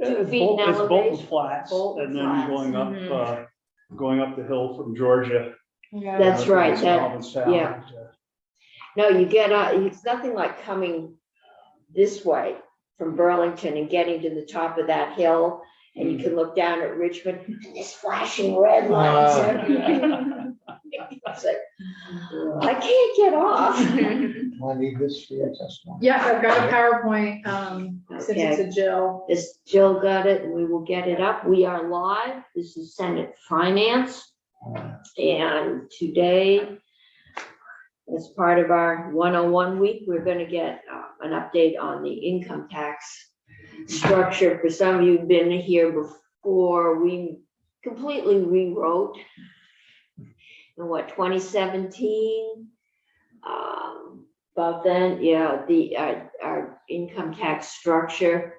2 feet in It's Bolton elevation. Flats, Bolton and then Flats. going up the hill from Georgia. Yeah. That's right, that, Provincetown. yeah. No, you get, it's nothing like coming this way from Burlington and getting to the top of that hill, and you can look down at Richmond, and there's flashing red lights everywhere. It's like, I can't get off. I need this for your testimony. Yeah, I've got a PowerPoint, sent it to Jill. This Jill got it, and we will get it up. We are live. This is Senate Finance. And today, as part of our 101 week, we're going to get an update on the income tax structure. For some of you who've been here before, we completely rewrote in 2017. About then, yeah, our income tax structure.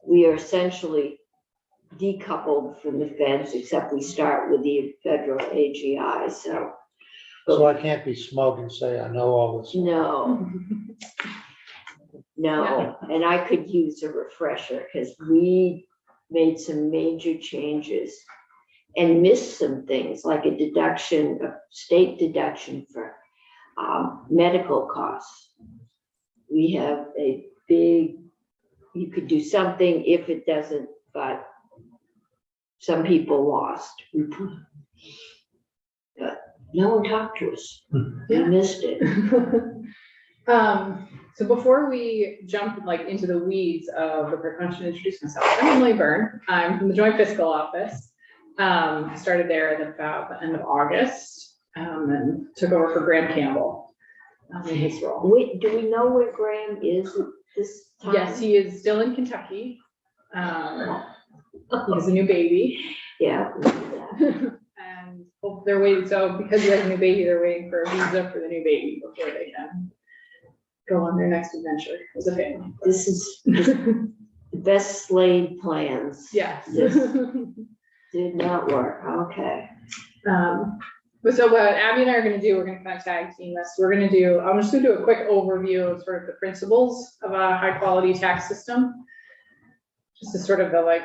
We are essentially decoupled from the feds, except we start with the federal AGI. So I can't be smug and say I know all this. No. No, and I could use a refresher because we made some major changes and missed some things like a deduction, a state deduction for medical costs. We have a big, you could do something if it doesn't, but some people lost. But no one talked to us. We missed it. So before we jump into the weeds of the prevention, introduce myself. I'm Emily Byrne. I'm from the Joint Fiscal Office. I started there at about the end of August, and took over for Graham Campbell in his role. Wait, do we know where Graham is at this time? Yes, he is still in Kentucky. He has a new baby. Yeah. And they're waiting, so because he has a new baby, they're waiting for a visa for the new baby before they can go on their next adventure as a family. This is the best laid plans. Yes. Did not work. Okay. But so what Abby and I are gonna do, we're gonna kind of tag team this. I'm just gonna do a quick overview of sort of the principles of a high quality tax system. Just to sort of the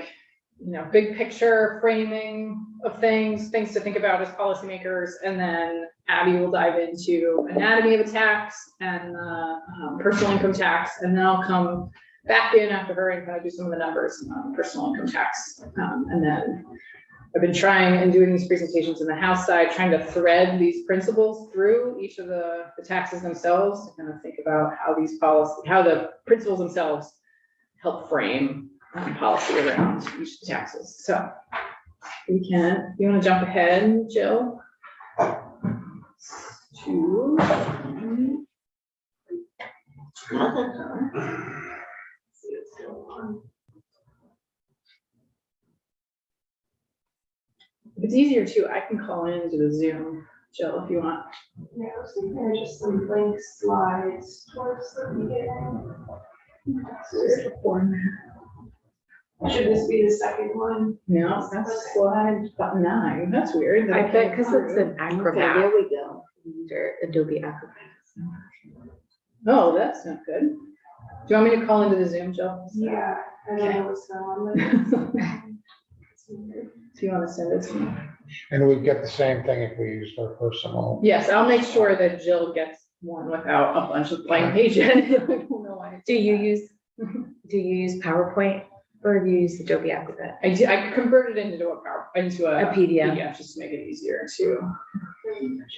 big picture framing of things to think about as policymakers. And then Abby will dive into anatomy of a tax and personal income tax. And then I'll come back in after her and kind of do some of the numbers on personal income tax. And then I've been trying and doing these presentations in the House side, trying to thread these principles through each of the taxes themselves to kind of think about how the principles themselves help frame policy around each of the taxes. So you want to jump ahead, Jill? If it's easier too, I can call into the Zoom, Jill, if you want. Yeah, I was thinking there are just some blank slides towards the beginning. Here's the format. Should this be the second one? No, that's slide 9. That's weird. I bet because it's an Okay, Acrobat there we go. or Adobe Acrobat. Oh, that's not good. Do you want me to call into the Zoom, Jill? Yeah, I don't know what's going on with it. Do you want to send it to me? And we get the same thing if we used our personal. Yes, I'll make sure that Jill gets one without a bunch of blank pages. I don't know why. Do you use PowerPoint or do you use Adobe Acrobat? I converted it into a A PDF. just to make it easier to. Should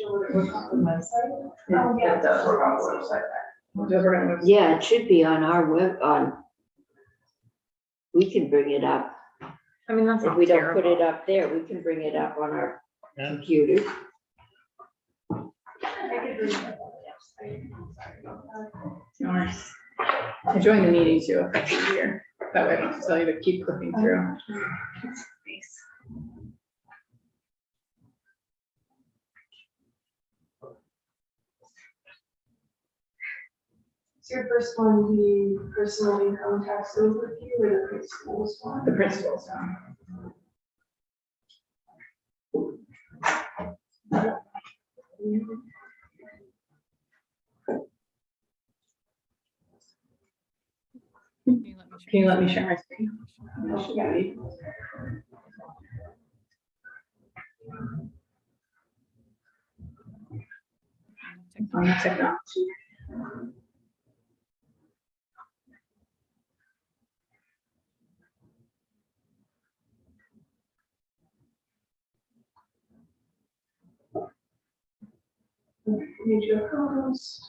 it work on the website? Yeah, Yeah, it does work on the website. Yeah, it should be on our we can bring it up. I mean, that's If not we don't terrible. put it up there, we can bring it up on our Yeah. computer. I could bring it up on the website. Sorry about that. Nice. I joined the meeting too, if that's easier. That way I don't have to tell you to keep clicking through. Nice. Is your first one the personal income tax overview or the principles one? The principles. Can you let me share my screen? On the technology. Need your co-host.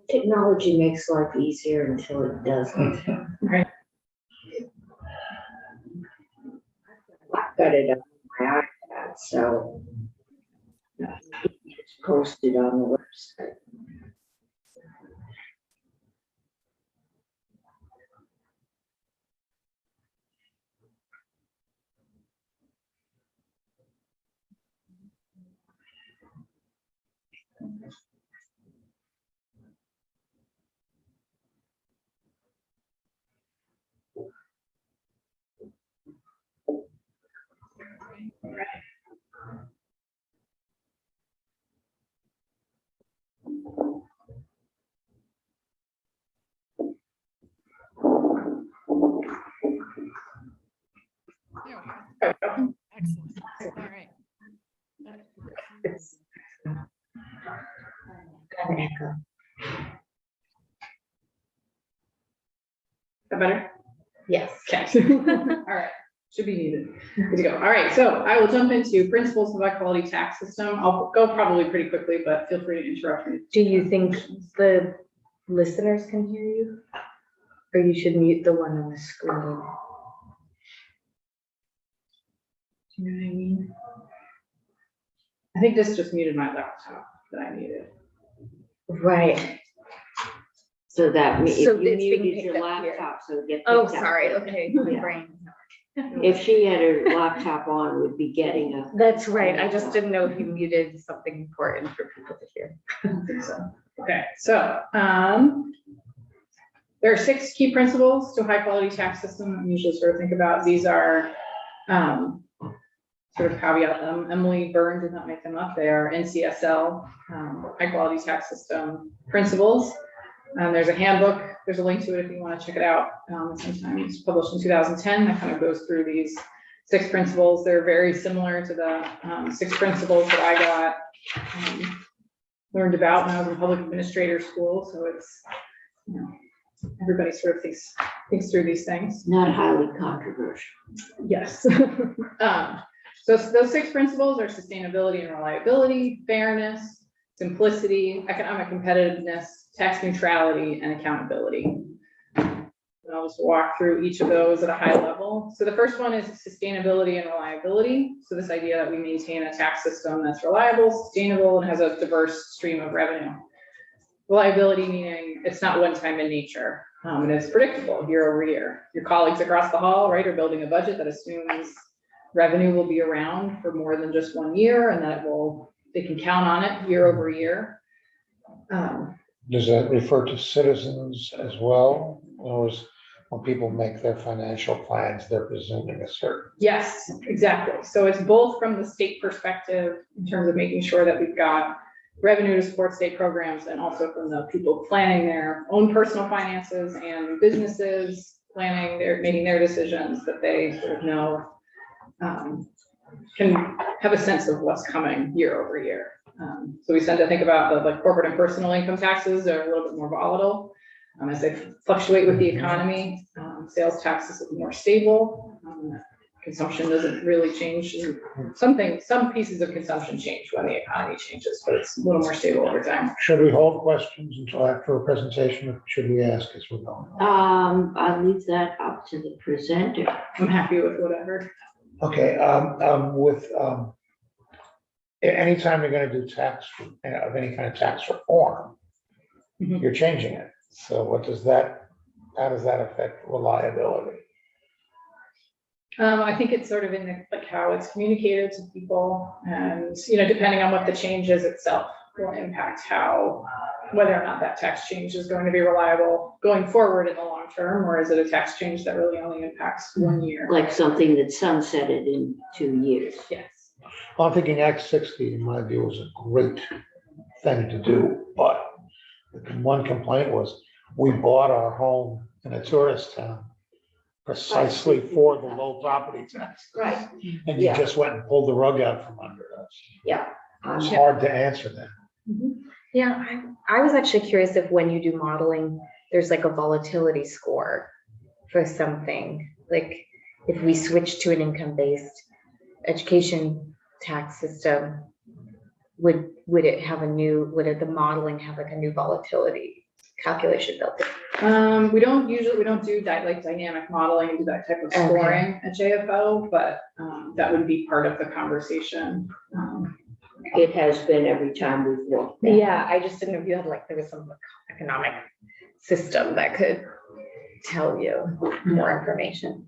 Technology makes life easier until it doesn't. Right. I've got it on my iPad, so it's posted on the website. Excellent. All right. It's got an echo. Is that better? Yes. Okay. All right, should be needed. Good to go. All right, so I will jump into principles of high quality tax system. I'll go probably pretty quickly, but feel free to interrupt me. Do you think the listeners can hear you? Or you should mute the one on the screen? Do you know what I mean? I think this just muted my laptop that I needed. Right. So that, if So you it's being muted picked your up here. laptop, so it gets. Oh, picked up. sorry, okay, my Yeah. brain. If she had her laptop on, would be getting a. That's right, I just didn't know if you muted something important for people to hear. I don't think so. Okay, so there are 6 key principles to a high quality tax system I usually sort of think about. These are sort of caveat them. Emily Byrne did not make them up. They are NCSL, high quality tax system principles. There's a handbook. There's a link to it if you want to check it out. It's published in 2010. That kind of goes through these 6 principles. They're very similar to the 6 principles that I got learned about when I was in public administrator school. So it's, you know, everybody sort of thinks through these things. Not highly controversial. Yes. So those 6 principles are sustainability and reliability, fairness, simplicity, economic competitiveness, tax neutrality, and accountability. And I'll just walk through each of those at a high level. So the first one is sustainability and reliability. So this idea that we maintain a tax system that's reliable, sustainable, and has a diverse stream of revenue. Reliability meaning it's not one time in nature. It is predictable year over year. Your colleagues across the hall, right, are building a budget that assumes revenue will be around for more than just 1 year and that they can count on it year over year. Does that refer to citizens as well? Or is when people make their financial plans, they're presuming a certain? Yes, exactly. So it's both from the state perspective in terms of making sure that we've got revenue to support state programs, and also from the people planning their own personal finances and businesses making their decisions, that they sort of know, can have a sense of what's coming year over year. So we tend to think about the corporate and personal income taxes are a little bit more volatile as they fluctuate with the economy. Sales taxes are more stable. Consumption doesn't really change. Some pieces of consumption change when the economy changes, but it's a little more stable over time. Should we hold questions until after a presentation, or should we ask as we're going? I leave that up to the presenter. I'm happy with whatever. Okay, anytime you're gonna do tax, of any kind of tax reform, Mhm. you're changing it. So how does that affect reliability? I think it's sort of in like how it's communicated to people, and, depending on what the change is itself will impact whether or not that tax change is going to be reliable going forward in the long term, or is it a tax change that really only impacts 1 year? Like something that sunsetted in 2 years. Yes. Well, I'm thinking Act 60, in my view, is a great thing to do, but the one complaint was, we bought our home in a tourist town precisely for the low property tax. Right, And you Yeah. just went and pulled the rug out from under us. It's yeah. hard to answer that. Yeah, I was actually curious if when you do modeling, there's like a volatility score for something. Like if we switch to an income-based education tax system, would the modeling have like a new volatility calculation built in? We don't do like dynamic modeling and do that type of Okay. scoring at JFO, but that would be part of the conversation. It has been every time we've looked. at it. Yeah, I just didn't know if you had there was some economic system that could tell you more information.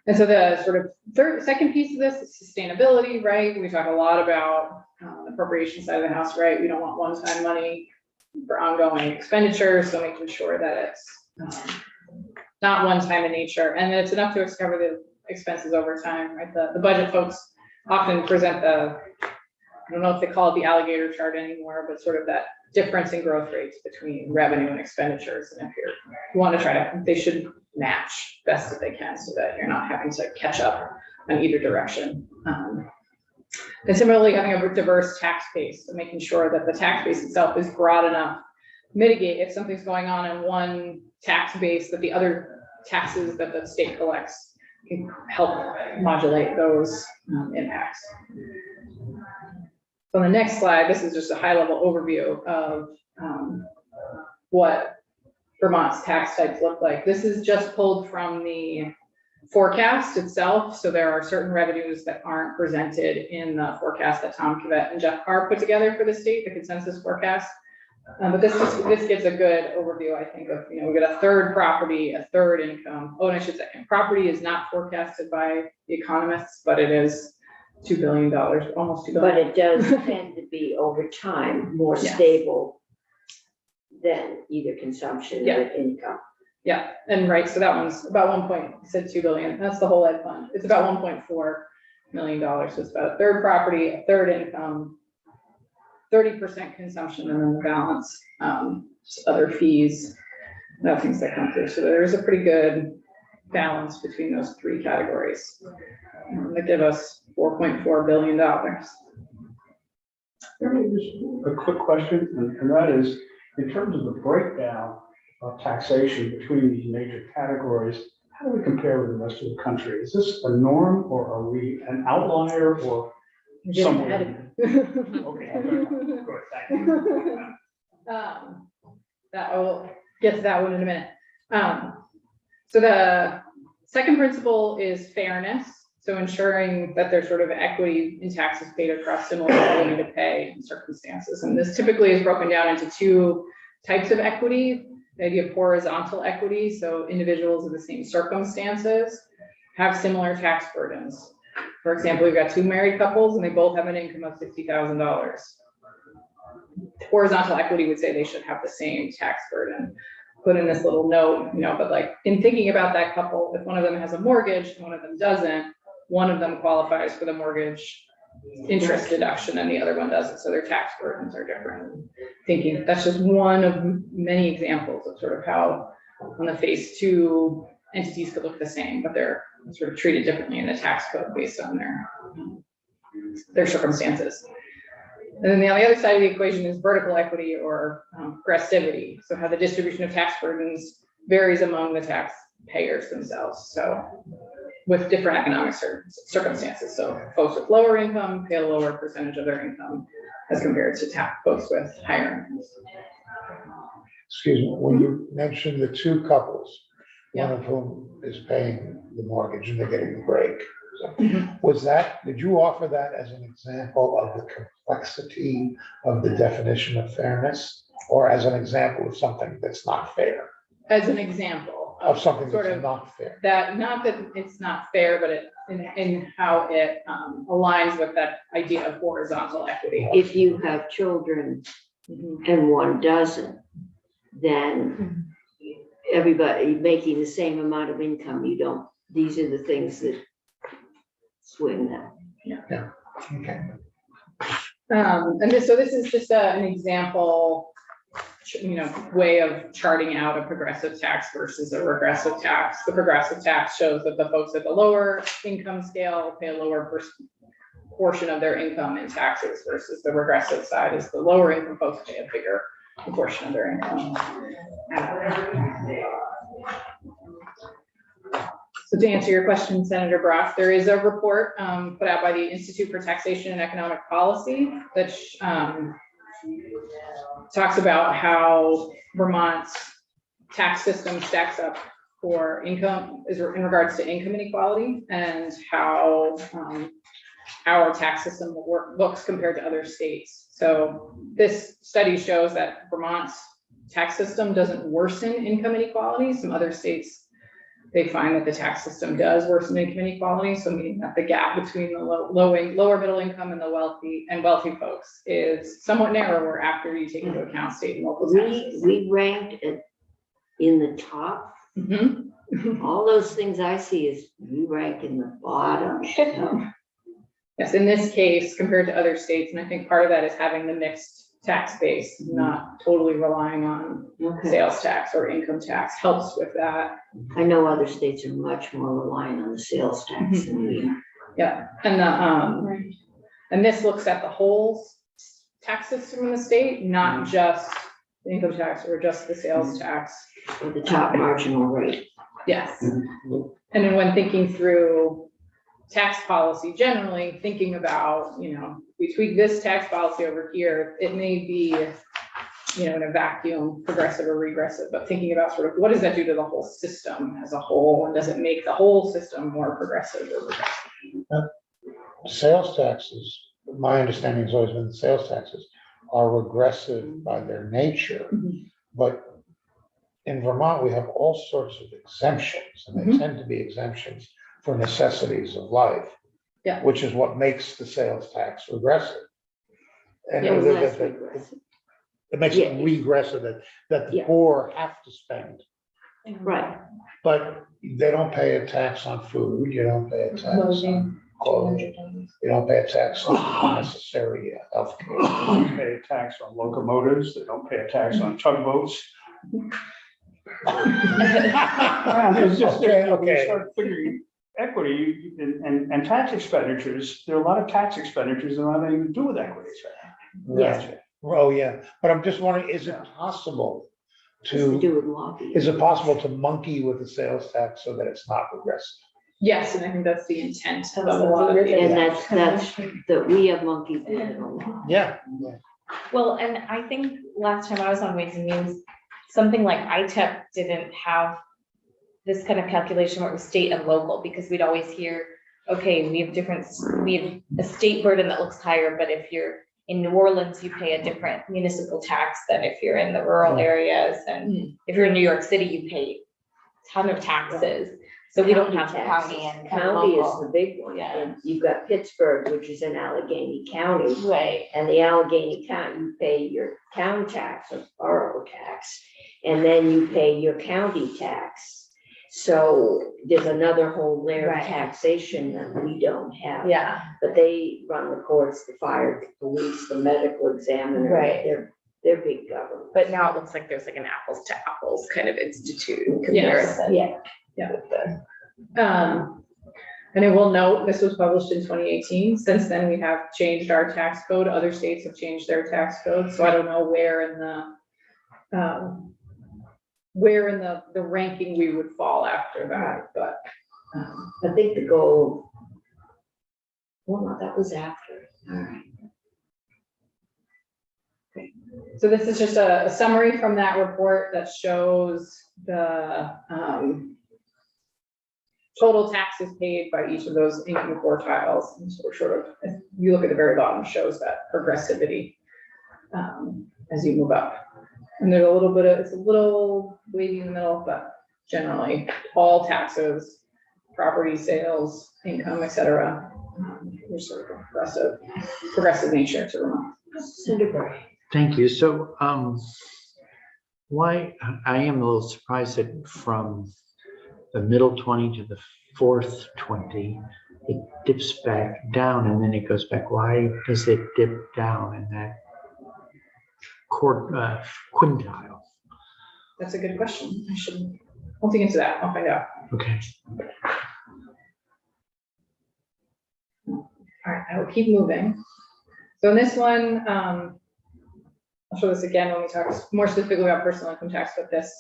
And so the sort of second piece of this is sustainability, right? We talk a lot about the appropriation side of the house, right? We don't want one-time money for ongoing expenditures, so making sure that it's not one-time in nature, and that it's enough to cover the expenses over time, right? The budget folks often present I don't know if they call it the alligator chart anymore, but sort of that difference in growth rates between revenue and expenditures. And if you want to they should match best that they can so that you're not having to catch up in either direction. And similarly, having a diverse tax base, so making sure that the tax base itself is broad enough to mitigate if something's going on in one tax base, that the other taxes that the state collects can help modulate those impacts. On the next slide, this is just a high-level overview of what Vermont's tax types look like. This is just pulled from the forecast itself. So there are certain revenues that aren't presented in the forecast that Tom Cavett and Jeff Carr put together for the state, the consensus forecast. But this gives a good overview, I think, of, we get a third property, a third income. Oh, and I should say, property is not forecasted by the economists, but it is $2 billion, almost $2 billion. But it does tend to be over time more Yes. stable than either consumption or income. Yeah, and right, so that one's about $2 billion. That's the whole ed fund. It's about $1.4 million. So it's about a third property, a third income, 30% consumption, and then the balance, just other fees, and other things that come through. So there's a pretty good balance between those three categories that give us $4.4 billion. A quick question, and that is, in terms of the breakdown of taxation between these major categories, how do we compare with the rest of the country? Is this a norm, or are we an outlier, or somewhere? Okay, good, thank you. That I will get to that one in a minute. So the second principle is fairness. So ensuring that there's sort of equity in taxes paid across similar ability to pay in circumstances. And this typically is broken down into two types of equity. The idea of horizontal equity, so individuals in the same circumstances have similar tax burdens. For example, we've got two married couples and they both have an income of $60,000. Horizontal equity would say they should have the same tax burden. Put in this little note, but like in thinking about that couple, if one of them has a mortgage and one of them doesn't, one of them qualifies for the mortgage interest deduction and the other one doesn't. So their tax burdens are different. Thinking that's just one of many examples of sort of how on the face two entities could look the same, but they're sort of treated differently in the tax code based on their circumstances. And then on the other side of the equation is vertical equity or progressivity. So how the distribution of tax burdens varies among the taxpayers themselves. So with different economic circumstances. So folks with lower income pay a lower percentage of their income as compared to folks with higher incomes. Excuse me, when you mentioned the two couples, one Yeah. of whom is paying the mortgage and they're getting the break. Mhm. Did you offer that as an example of the complexity of the definition of fairness? Or as an example of something that's not fair, As an example of something sort that's of not fair? that, not that it's not fair, but in how it aligns with that idea of horizontal equity. If you have children Mhm. and one doesn't, then everybody making the same amount of income, these are the things that swing that. Okay. And this is just an example, way of charting out a progressive tax versus a regressive tax. The progressive tax shows that the folks at the lower income scale pay a lower portion of their income in taxes versus the regressive side is the lower income folks pay a bigger portion of their income. So to answer your question, Senator Brock, there is a report put out by the Institute for Taxation and Economic Policy that talks about how Vermont's tax system stacks up for income in regards to income inequality and how our tax system looks compared to other states. So this study shows that Vermont's tax system doesn't worsen income inequality. Some other states, they find that the tax system does worsen income inequality. So meaning that the gap between the lower middle income and the wealthy folks is somewhat narrower after you take into account state and local taxes. We ranked it in the top. Mhm. All those things I see is we rank in the bottom. So, Yes, in this case, compared to other states, and I think part of that is having the mixed tax base, not totally relying on okay. sales tax or income tax helps with that. I know other states are much more reliant on the sales tax than we are. Yeah, and and this looks at the whole tax system in the state, not just the income tax or just the sales tax. Or the top marginal rate. Yes. And then when thinking through tax policy, generally thinking about, we tweak this tax policy over here, it may be, in a vacuum, progressive or regressive, but thinking about sort of what does that do to the whole system as a whole? And does it make the whole system more progressive or regressive? Sales taxes, my understanding has always been the sales taxes are regressive by their nature. Mhm. But in Vermont, we have all sorts of exemptions, and they Mhm. tend to be exemptions for necessities of life. Yeah. Which is what makes the sales tax regressive. And Yeah, the- less the- regressive. it makes it regressive that the Yeah. poor have to spend, Right. but they don't pay a tax on food, you don't pay a tax on clothing, you don't pay a tax on unnecessary healthcare. They don't pay a tax on locomotives, they don't pay a tax on tugboats. It's just, Okay, when you okay. start figuring equity and tax expenditures, there are a lot of tax expenditures that have nothing to do with equities. Yes. Oh, yeah, but I'm just wondering, is it possible Has to to, do with lobbying. is it possible to monkey with the sales tax so that it's not regressive? Yes, and I think that's the intent of a lot of these. And that's that we have monkeys in it a lot. Yeah. Well, and I think last time I was on Ways and Means, something like ITEP didn't have this kind of calculation where it was state and local, because we'd always hear, okay, we have a state burden that looks higher, but if you're in New Orleans, you pay a different municipal tax than if you're in the rural areas, and if you're in New York City, you pay a ton of taxes. So we don't have County county and County is local. the big one. Yeah. And you've got Pittsburgh, which is in Allegheny County. Right. And the Allegheny County, you pay your town tax or borough tax, and then you pay your county tax. So there's another whole layer of Right. taxation that we don't have. Yeah, But they run the courts, the fire, the police, the medical examiner. Right. They're big government. but now it looks like there's like an apples to apples kind of institute Yes. comparison. Yeah. And I will note, this was published in 2018. Since then, we have changed our tax code. Other states have changed their tax code. So I don't know where in the ranking we would fall after that, but. I think the goal, well, no, that was after. All right. So this is just a summary from that report that shows the total taxes paid by each of those income quartiles. And so we're sort of, if you look at the very bottom, shows that progressivity as you move up. And there's a little bit of, it's a little wavy in the middle, but generally all taxes, property sales, income, et cetera, there's sort of progressive nature to Vermont. Senator Bray. Thank you. So why, I am a little surprised that from the middle 20 to the fourth 20, it dips back down and then it goes back. Why does it dip down in that quintile? That's a good question. I should, I'll dig into that. I'll find out. Okay. All right, I will keep moving. So in this one, I'll show this again when we talk more specifically about personal income tax, but this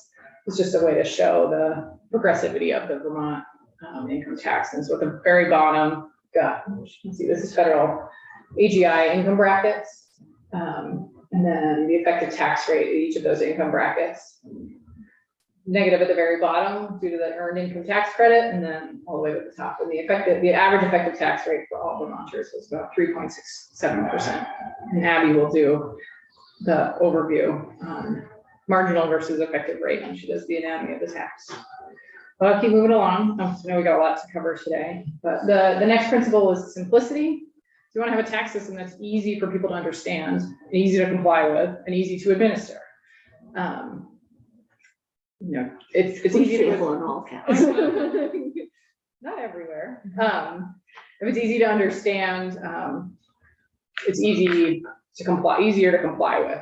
is just a way to show the progressivity of the Vermont income tax. And so at the very bottom, got, you can see this is federal AGI income brackets, and then the effective tax rate at each of those income brackets. Negative at the very bottom due to the earned income tax credit, and then all the way to the top. And the average effective tax rate for all Vermonters was about 3.67%. And Abby will do the overview on marginal versus effective rate when she does the anatomy of the tax. But I'll keep moving along. I know we got a lot to cover today, but the next principle is simplicity. So you want to have a tax system that's easy for people to understand, easy to comply with, and easy to administer. You know, it's easy to Feasible in all counts. not everywhere. If it's easy to understand, it's easier to comply with.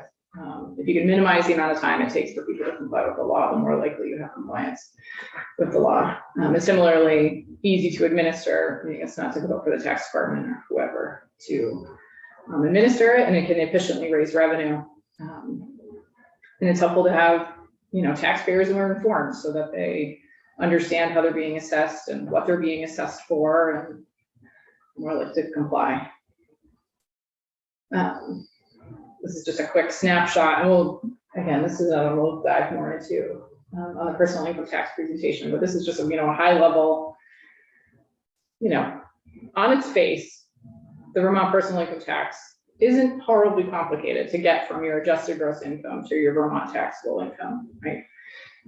If you can minimize the amount of time it takes for people to comply with the law, the more likely you have compliance with the law. And similarly, easy to administer, meaning it's not difficult for the tax department or whoever to administer it, and it can efficiently raise revenue. And it's helpful to have, you know, taxpayers who are informed so that they understand how they're being assessed and what they're being assessed for, and more likely to comply. This is just a quick snapshot, and this is we'll dive more into on the personal income tax presentation, but this is just a high level, on its face, the Vermont personal income tax isn't horribly complicated to get from your adjusted gross income to your Vermont taxable income, right?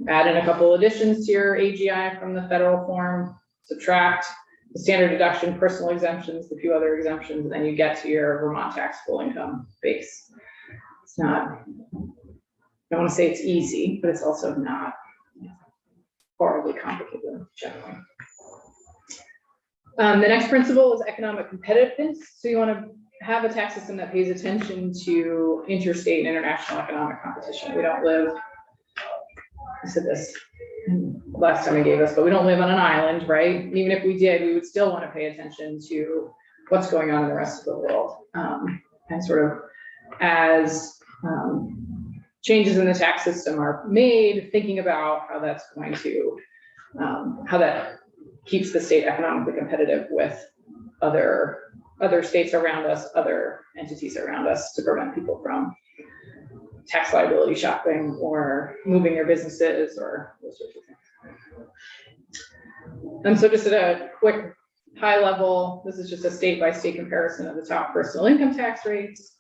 Add in a couple additions to your AGI from the federal form, subtract the standard deduction, personal exemptions, a few other exemptions, and then you get to your Vermont taxable income base. It's not, I don't want to say it's easy, but it's also not horribly complicated generally. The next principle is economic competitiveness. So you want to have a tax system that pays attention to interstate and international economic competition. We don't live, I said this last time I gave us, but we don't live on an island, right? Even if we did, we would still want to pay attention to what's going on in the rest of the world. And sort of as changes in the tax system are made, thinking about how that's going to, how that keeps the state economically competitive with other states around us, other entities around us, to prevent people from tax liability shopping or moving their businesses or those sorts of things. And so just at a quick high level, this is just a state by state comparison of the top personal income tax rates.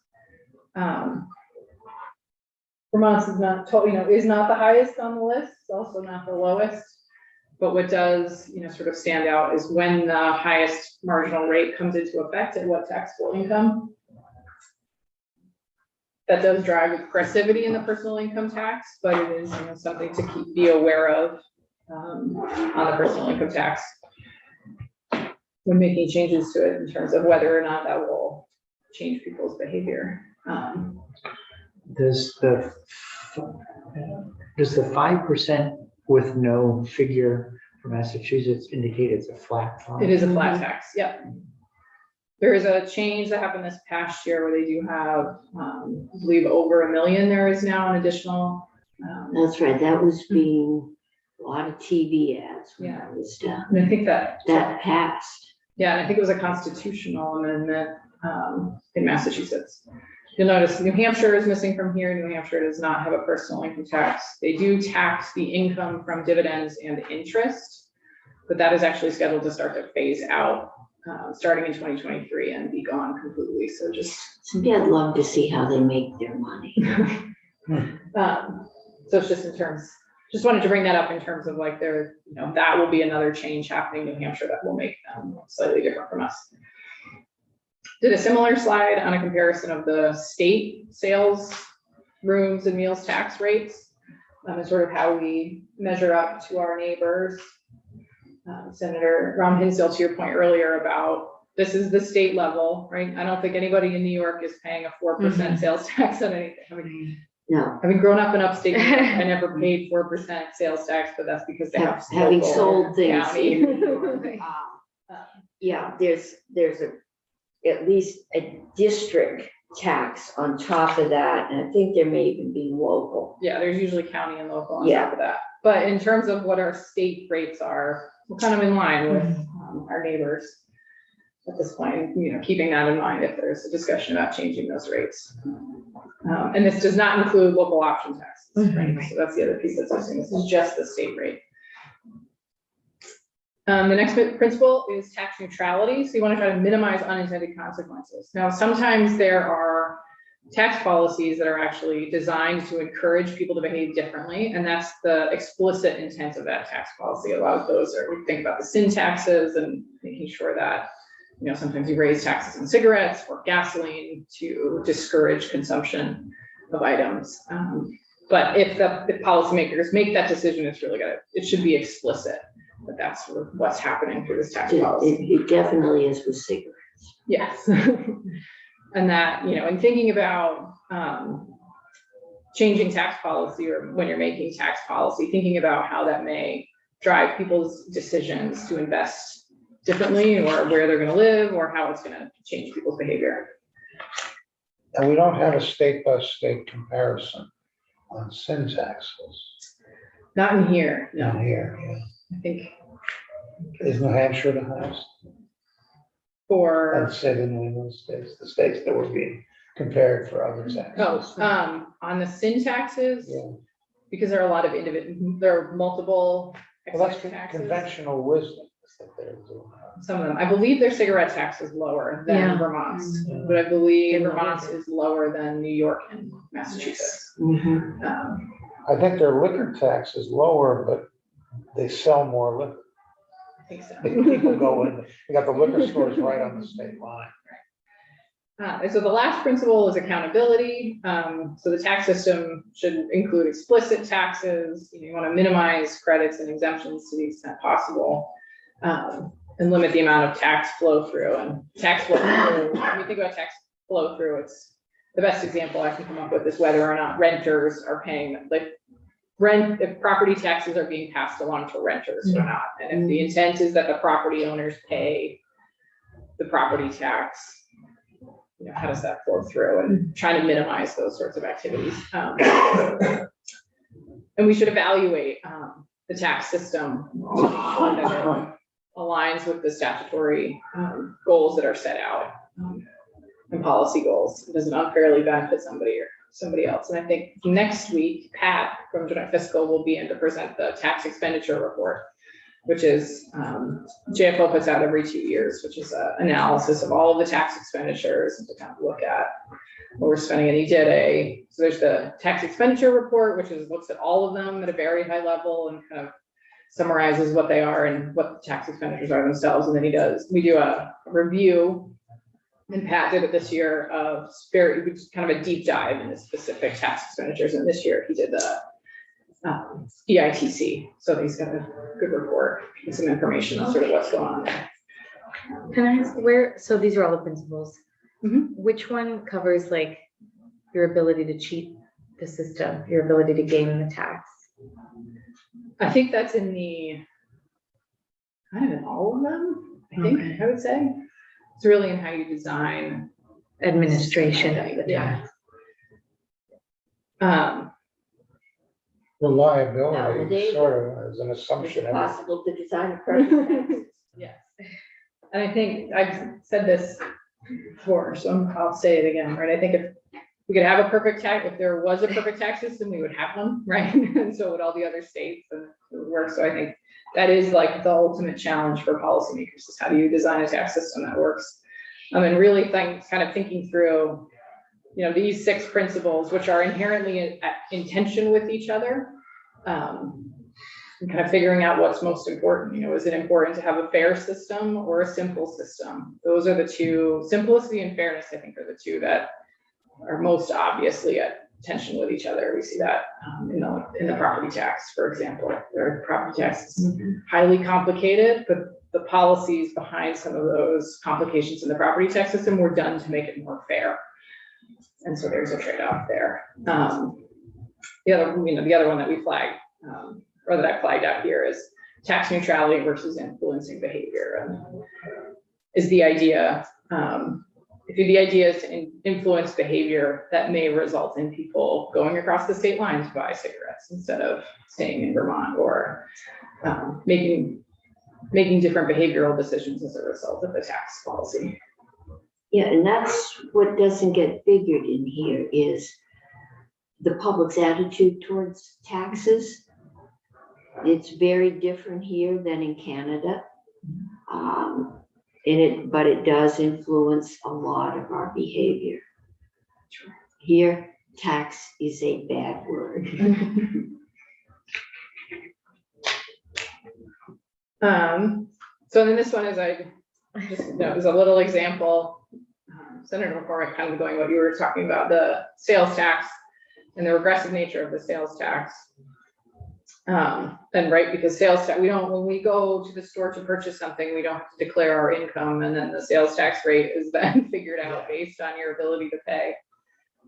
Vermont's is not, is not the highest on the list. It's also not the lowest. But what does, sort of stand out is when the highest marginal rate comes into effect at what taxable income. That does drive aggressivity in the personal income tax, but it is something to be aware of on the personal income tax when making changes to it in terms of whether or not that will change people's behavior. Does the 5% with no figure for Massachusetts indicate it's a flat fine? It is a flat tax, yep. There is a change that happened this past year where they do have, I believe, over 1 million. There is now an additional. That's right, that was being a lot of TV ads when Yeah. I was down. And I think that passed. Yeah, and I think it was a constitutional amendment in Massachusetts. You'll notice New Hampshire is missing from here. New Hampshire does not have a personal income tax. They do tax the income from dividends and interest, but that is actually scheduled to start to phase out starting in 2023 and be gone completely. So Yeah, I'd love to see how they make their money. So it's just in terms, just wanted to bring that up in terms of like there, that will be another change happening in New Hampshire that will make them slightly different from us. Did a similar slide on a comparison of the state sales, rooms and meals tax rates and sort of how we measure up to our neighbors. Senator Ron Hinsdale, to your point earlier about this is the state level, right? I don't think anybody in New York is paying a 4% sales tax on anything. I mean, No, having grown up in upstate, New York, I never paid 4% sales tax, but that's because they have. having local sold things county. in New York, yeah, there's at least a district tax on top of that, and I think there may even be local. Yeah, there's usually county and local on Yeah. top of that. But in terms of what our state rates are, we're kind of in line with our neighbors at this point, you know, keeping that in mind if there's a discussion about changing those rates. And this does not include local option taxes, right? So that's the other piece that's missing. This is just the state rate. The next principle is tax neutrality. So you want to try to minimize unintended consequences. Now, sometimes there are tax policies that are actually designed to encourage people to behave differently. And that's the explicit intent of that tax policy. A lot of those are, we think about the sin taxes and making sure that, you know, sometimes you raise taxes on cigarettes or gasoline to discourage consumption of items. But if the policymakers make that decision, it's really good. It should be explicit that that's sort of what's happening through this tax policy. It definitely is with cigarettes. Yes. And that, you know, in thinking about changing tax policy, or when you're making tax policy, thinking about how that may drive people's decisions to invest differently, or where they're going to live, or how it's going to change people's behavior. And we don't have a state by state comparison on sin taxes Not in here, down no. here. Yeah. I think Is New Hampshire the highest? for, I'd say the New England states, the states that were being compared for other taxes. on the sin taxes, Yeah. because there are a lot of there are multiple Well, that's excise taxes. conventional wisdom that they're doing. Some of them, I believe their cigarette tax is lower than Yeah. Vermont's, Mhm. but I believe Yeah. Vermont's is lower than New York and Massachusetts. Mhm. I think their liquor tax is lower, but they sell more liquor. I think so. People go in, you got the liquor stores right on the state line. And so the last principle is accountability. So the tax system should include explicit taxes. You want to minimize credits and exemptions to the extent possible, and limit the amount of tax flow through. And tax flow through, when we think about tax flow through, it's the best example I can come up with is whether or not renters are paying, like rent, if property taxes are being passed along to renters or not. And if the intent is that the property owners pay the property tax, you know, how does that flow through, and trying to minimize those sorts of activities. And we should evaluate the tax system to ensure that it aligns with the statutory goals that are set out, and policy goals. It doesn't unfairly benefit somebody or somebody else. And I think next week, Pat from Joint Fiscal will be in to present the tax expenditure report, which is JFO puts out every 2 years, which is an analysis of all of the tax expenditures and to kind of look at what we're spending. And he did so there's the tax expenditure report, which looks at all of them at a very high level and kind of summarizes what they are and what the tax expenditures are themselves. And then we do a review, and Pat did it this year of kind of a deep dive into specific tax expenditures. And this year he did the EITC. So he's got a good report and some information on sort of what's going on there. Can I ask so these are all the principles. Mhm. Which one covers like your ability to cheat the system, your ability to game the tax? I think that's in kind of in all of them, I think, Okay. I would say. It's really in how you design Administration of the Yeah. tax. Reliability Nowadays, sort of is an It's assumption. possible to design a perfect tax. Yes. And I think I've said this before, so I'll say it again, right? I think if we could have a perfect tax, if there was a perfect tax system, we would have one, right? And so would all the other states, and it would work. So I think that is like the ultimate challenge for policymakers is how do you design a tax system that works? And really kind of thinking through, you know, these 6 principles, which are inherently in tension with each other, and kind of figuring out what's most important. You know, is it important to have a fair system or a simple system? Those are the two. Simplicity and fairness, I think, are the two that are most obviously at tension with each other. We see that in the property tax, for example. Their property tax is highly complicated, but the policies behind some of those complications in the property tax system were done to make it more fair. And so there's a trade-off there. The other one that we flagged, or that I flagged out here, is tax neutrality versus influencing behavior. And is the idea, if the idea is to influence behavior, that may result in people going across the state line to buy cigarettes instead of staying in Vermont, or making different behavioral decisions as a result of the tax policy. Yeah, and that's what doesn't get figured in here is the public's attitude towards taxes. It's very different here than in Canada. But it does influence a lot of our behavior. Here, tax is a bad word. So then this one is, it was a little example. Senator McCormick kind of going what you were talking about, the sales tax and the regressive nature of the sales tax. And right, because sales tax, when we go to the store to purchase something, we don't have to declare our income, and then the sales tax rate is then figured out based on your ability to pay.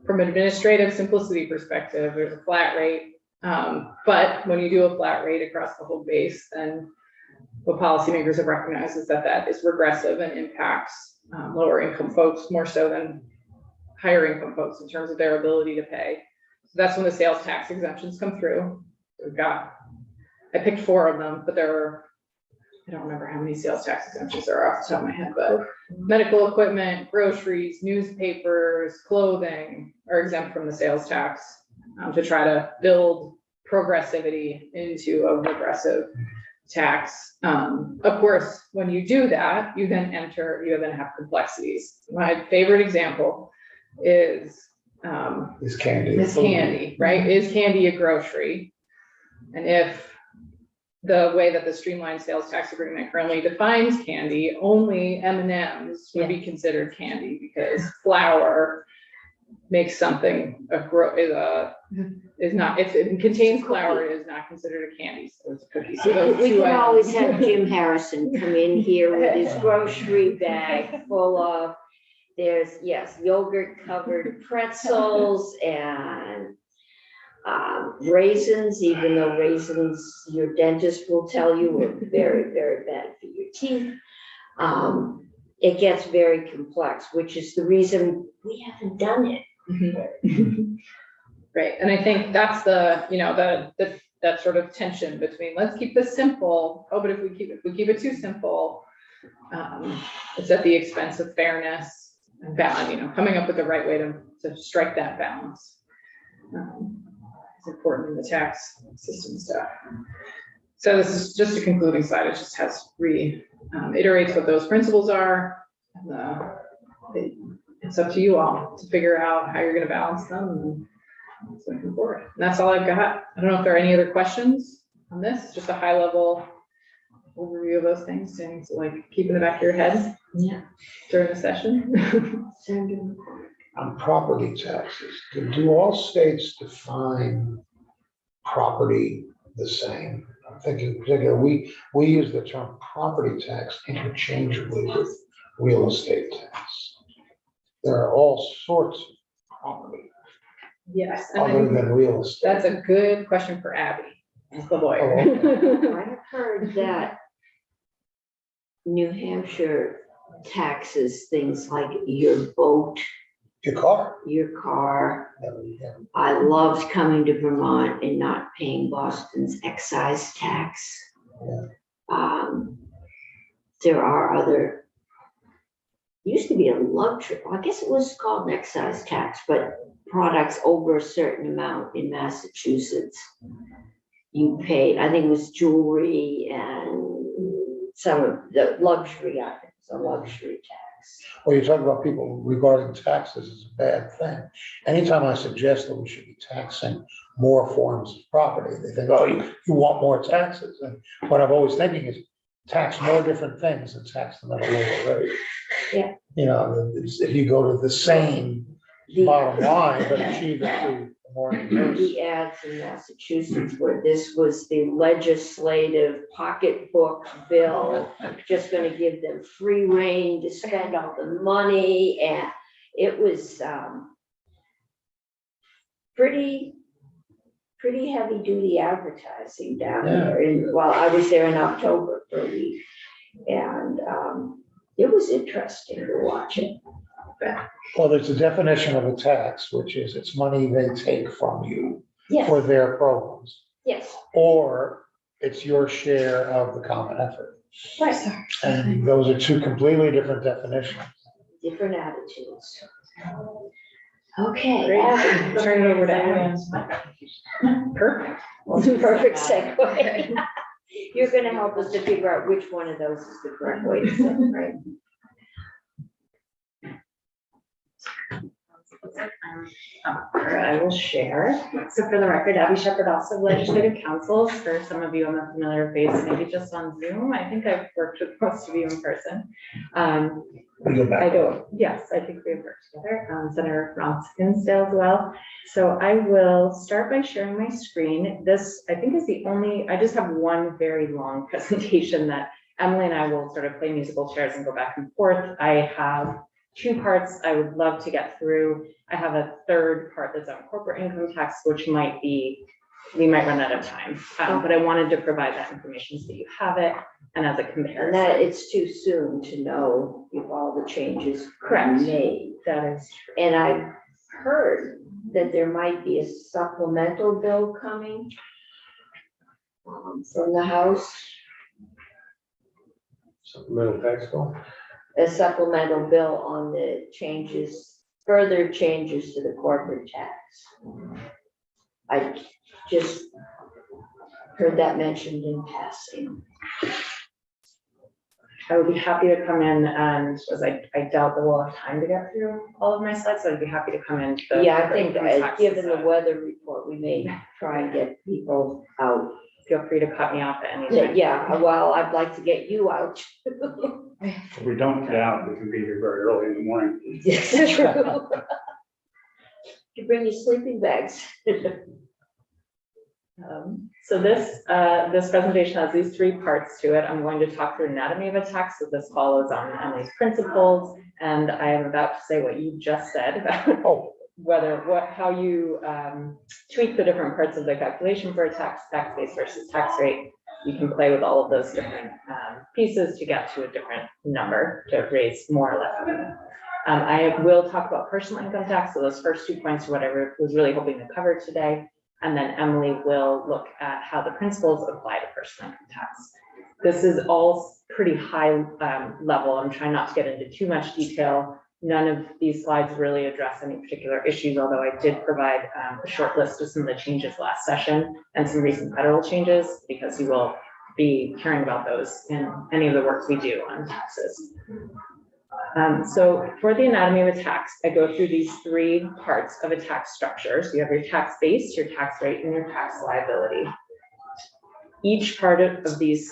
From an administrative simplicity perspective, there's a flat rate. But when you do a flat rate across the whole base, then what policymakers have recognized is that is regressive and impacts lower income folks more so than higher income folks in terms of their ability to pay. So that's when the sales tax exemptions come through. I picked 4 of them, but I don't remember how many sales tax exemptions there are off the top of my head, but medical equipment, groceries, newspapers, clothing are exempt from the sales tax, to try to build progressivity into a regressive tax. Of course, when you do that, you then have complexities. My favorite example is candy, right? Is candy a grocery? And if the way that the streamlined sales tax agreement currently defines candy, only M&Ms would be considered candy, because flour makes something is not, if it contains flour, it is not considered a candy, so it's a cookie. So those We two can items- always have Jim Harrison come in here with his grocery bag full of, yogurt covered pretzels and raisins, even though raisins, your dentist will tell you are very, very bad for your teeth. It gets very complex, which is the reason we haven't done it. Right, and I think that's that sort of tension between, let's keep this simple, but if we keep it too simple, it's at the expense of fairness and balance, coming up with the right way to strike that balance. It's important in the tax system stuff. So this is just a concluding slide. It just has reiterates what those principles are. And, it's up to you all to figure out how you're going to balance them and looking forward. And that's all I've got. I don't know if there are any other questions on this. Just a high level overview of those things to keep in the back of your head during the session. On property taxes, do all states define property the same? I'm thinking particularly, we use the term property tax interchangeably with real estate tax. There are all sorts of property Yes. other than real estate. That's a good question for Abby, as the lawyer. I've heard that New Hampshire taxes things like your boat, Your car. your car. Yeah. I loved coming to Vermont and not paying Boston's excise tax. There are other, used to be a luxury, I guess it was called an excise tax, but products over a certain amount in Massachusetts, you paid, I think it was jewelry and some of the luxury items, a luxury tax. Well, you're talking about people regarding taxes as a bad thing. Anytime I suggest that we should be taxing more forms of property, they think, oh, you want more taxes. And what I'm always thinking is tax more different things and tax them at a lower rate. Yeah. If you go to the same bottom line, but achieve it through Morning news. the ads in Massachusetts where this was the legislative pocketbook bill, just gonna give them free rein to spend all the money, and it was, pretty heavy duty advertising down there. And well, I was there in October for a week, and, it was interesting to watch it. Well, there's a definition of a tax, which is it's money they take from you Yes, for their programs, yes, or it's your share of the common effort. right, And those are two completely different definitions. different attitudes. Okay. Great. Abby. Turn it over to Anne. Perfect. Perfect segue. You're gonna help us to figure out which one of those is the correct way to say it, right? I will share. So for the record, Abby Shepherd, also Legislative Council. For some of you, I'm a familiar face, maybe just on Zoom. I think I've worked with most of you in person. We go back. I don't, yes, I think we've worked together. Senator Ron Skinsdale as well. So I will start by sharing my screen. This, I think, is the only, I just have one very long presentation that Emily and I will sort of play musical chairs and go back and forth. I have two parts I would love to get through. I have a third part that's on corporate income tax, which might be, we might run out of time. But I wanted to provide that information so that you have it and as a And comparison. that, it's too soon to know if all the changes are Correct. made. That is true. And I heard that there might be a supplemental bill coming from the House, Supplemental tax bill. a supplemental bill on the changes, further changes to the corporate tax. I just heard that mentioned in passing. I would be happy to come in and, as I doubt that we'll have time to get through all of my slides, so I'd be happy to come in. to Yeah, I think, income taxes, given the weather report, we may try and get people out. Feel free to cut me off at any time. Yeah, well, I'd like to get you out. If we don't get out, we can be here very early in the morning. Yes, true. You bring your sleeping bags. So this presentation has these three parts to it. I'm going to talk through anatomy of a tax, so this follows on Emily's principles, and I am about to say what you just said about how you tweak the different parts of the calculation for a tax base versus tax rate. You can play with all of those different pieces to get to a different number to raise more or less revenue. I will talk about personal income tax, so those first 2 points are what I was really hoping to cover today. And then Emily will look at how the principles apply to personal income tax. This is all pretty high level. I'm trying not to get into too much detail. None of these slides really address any particular issues, although I did provide a short list of some of the changes last session and some recent federal changes, because you will be hearing about those in any of the work we do on taxes. So for the anatomy of a tax, I go through these three parts of a tax structure. So you have your tax base, your tax rate, and your tax liability. Each part of this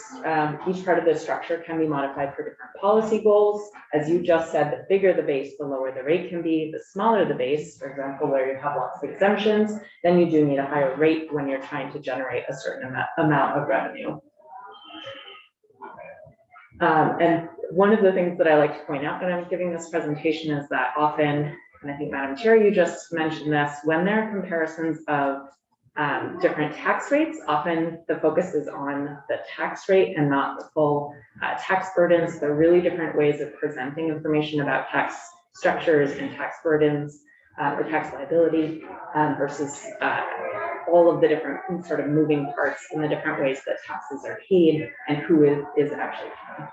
structure can be modified for different policy goals. As you just said, the bigger the base, the lower the rate can be. The smaller the base, for example, where you have lots of exemptions, then you do need a higher rate when you're trying to generate a certain amount of revenue. And one of the things that I like to point out when I'm giving this presentation is that often, and I think Madam Chair, you just mentioned this, when there are comparisons of different tax rates, often the focus is on the tax rate and not the full tax burdens. There are really different ways of presenting information about tax structures and tax burdens or tax liability versus all of the different sort of moving parts in the different ways that taxes are paid and who is actually paid.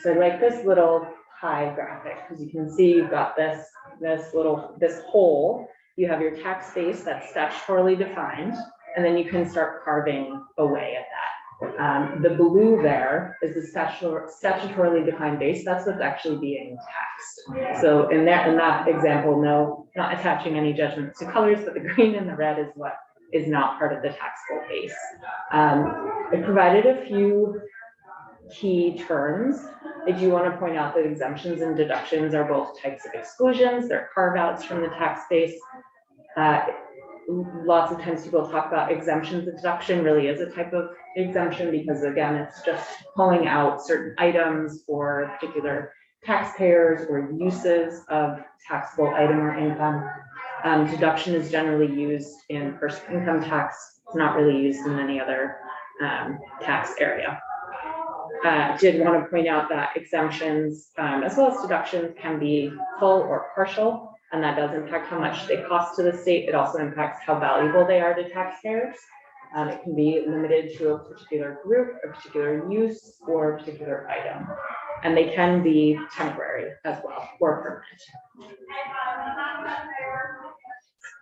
So I like this little pie graphic, because you can see you've got this whole. You have your tax base that's statutorily defined, and then you can start carving away at that. The blue there is the statutorily defined base. That's what's actually being taxed. So in that example, no, not attaching any judgments to colors, but the green and the red is what is not part of the taxable base. I provided a few key terms. I do want to point out that exemptions and deductions are both types of exclusions. They're carve-outs from the tax base. Lots of times people talk about exemptions. The deduction really is a type of exemption because again, it's just pulling out certain items for particular taxpayers or uses of taxable item or income. Deduction is generally used in personal income tax. It's not really used in any other tax area. Did want to point out that exemptions, as well as deductions, can be full or partial, and that does impact how much they cost to the state. It also impacts how valuable they are to taxpayers. It can be limited to a particular group, a particular use, or a particular item. And they can be temporary as well, or permanent.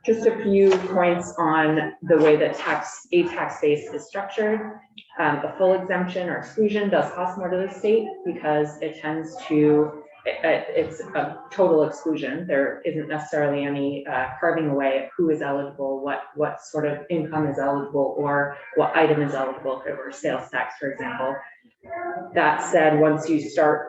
Just a few points on the way that a tax base is structured. A full exemption or exclusion does cost more to the state because it tends to, it's a total exclusion. There isn't necessarily any carving away of who is eligible, what sort of income is eligible, or what item is eligible if it were sales tax, for example. That said, once you start